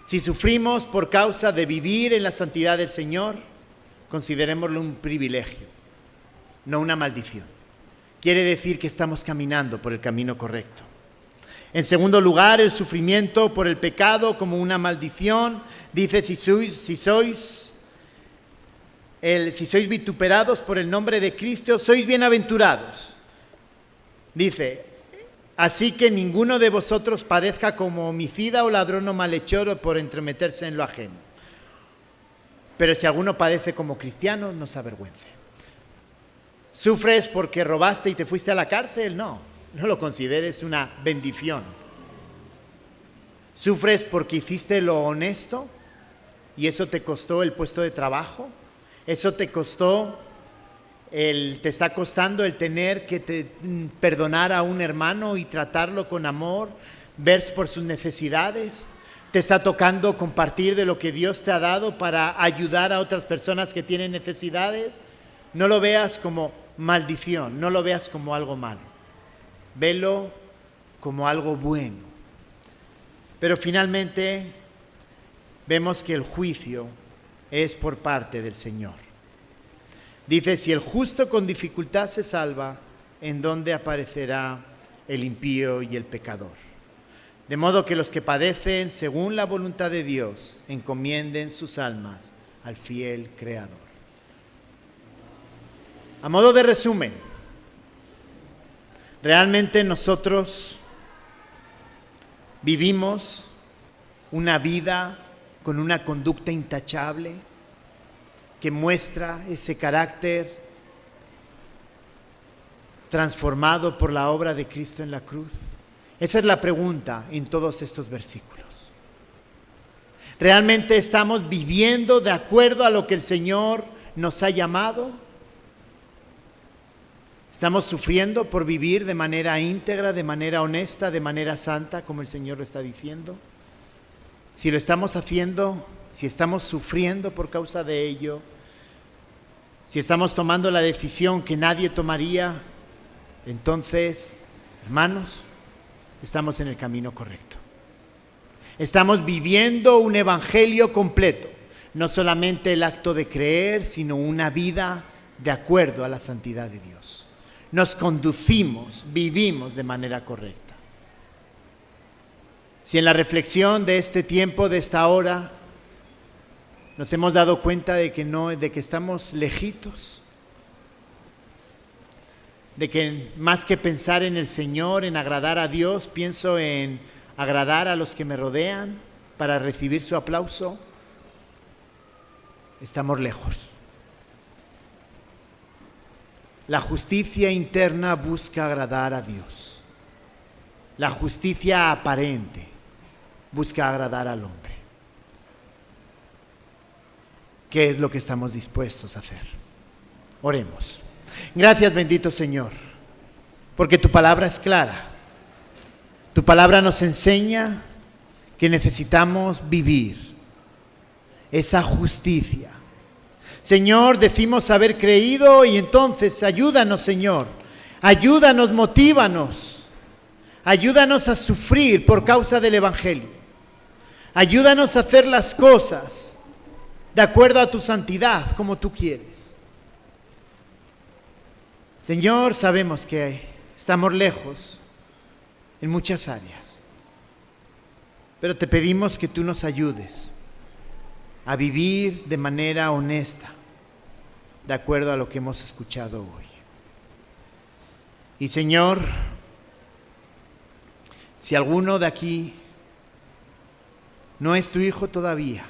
Si sufrimos por causa de vivir en la santidad del Señor, considerémoslo un privilegio, no una maldición. Quiere decir que estamos caminando por el camino correcto. En segundo lugar, el sufrimiento por el pecado como una maldición. Dice, si sois vituperados por el nombre de Cristo, sois bienaventurados. Dice, así que ninguno de vosotros padezca como homicida o ladrón o malhechor o por entremeterse en lo ajeno. Pero si alguno padece como cristiano, no se avergüence. ¿Sufres porque robaste y te fuiste a la cárcel? No lo consideres una bendición. ¿Sufres porque hiciste lo honesto y eso te costó el puesto de trabajo? ¿Eso te está costando el tener que perdonar a un hermano y tratarlo con amor, ver por sus necesidades? ¿Te está tocando compartir de lo que Dios te ha dado para ayudar a otras personas que tienen necesidades? No lo veas como maldición, no lo veas como algo malo. Velo como algo bueno. Pero finalmente vemos que el juicio es por parte del Señor. Dice, si el justo con dificultad se salva, ¿en dónde aparecerá el impío y el pecador? De modo que los que padecen según la voluntad de Dios encomienden sus almas al fiel Creador. A modo de resumen, realmente nosotros vivimos una vida con una conducta intachable que muestra ese carácter transformado por la obra de Cristo en la cruz. Esa es la pregunta en todos estos versículos. ¿Realmente estamos viviendo de acuerdo a lo que el Señor nos ha llamado? ¿Estamos sufriendo por vivir de manera íntegra, de manera honesta, de manera santa, como el Señor lo está diciendo? Si lo estamos haciendo, si estamos sufriendo por causa de ello, si estamos tomando la decisión que nadie tomaría, entonces, hermanos, estamos en el camino correcto. Estamos viviendo un evangelio completo, no solamente el acto de creer, sino una vida de acuerdo a la santidad de Dios. Nos conducimos, vivimos de manera correcta. Si en la reflexión de este tiempo, de esta hora, nos hemos dado cuenta de que estamos lejitos, de que más que pensar en el Señor, en agradar a Dios, pienso en agradar a los que me rodean para recibir su aplauso, estamos lejos. La justicia interna busca agradar a Dios. La justicia aparente busca agradar al hombre. ¿Qué es lo que estamos dispuestos a hacer? Oremos. Gracias, bendito Señor, porque tu palabra es clara. Tu palabra nos enseña que necesitamos vivir esa justicia. Señor, decimos haber creído y entonces ayúdanos, Señor. Ayúdanos, motívanos. Ayúdanos a sufrir por causa del Evangelio. Ayúdanos a hacer las cosas de acuerdo a tu santidad, como tú quieres. Señor, sabemos que estamos lejos en muchas áreas, pero te pedimos que tú nos ayudes a vivir de manera honesta, de acuerdo a lo que hemos escuchado hoy. Y Señor, si alguno de aquí no es tu hijo todavía,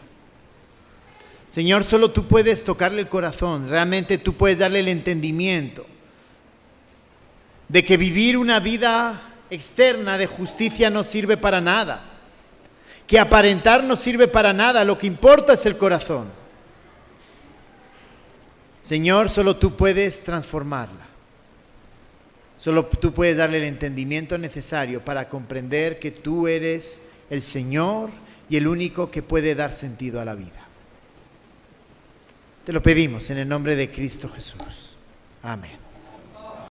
Señor, solo tú puedes tocarle el corazón, realmente tú puedes darle el entendimiento de que vivir una vida externa de justicia no sirve para nada, que aparentar no sirve para nada, lo que importa es el corazón. Señor, solo tú puedes transformarla, solo tú puedes darle el entendimiento necesario para comprender que tú eres el Señor y el único que puede dar sentido a la vida. Te lo pedimos en el nombre de Cristo Jesús. Amén.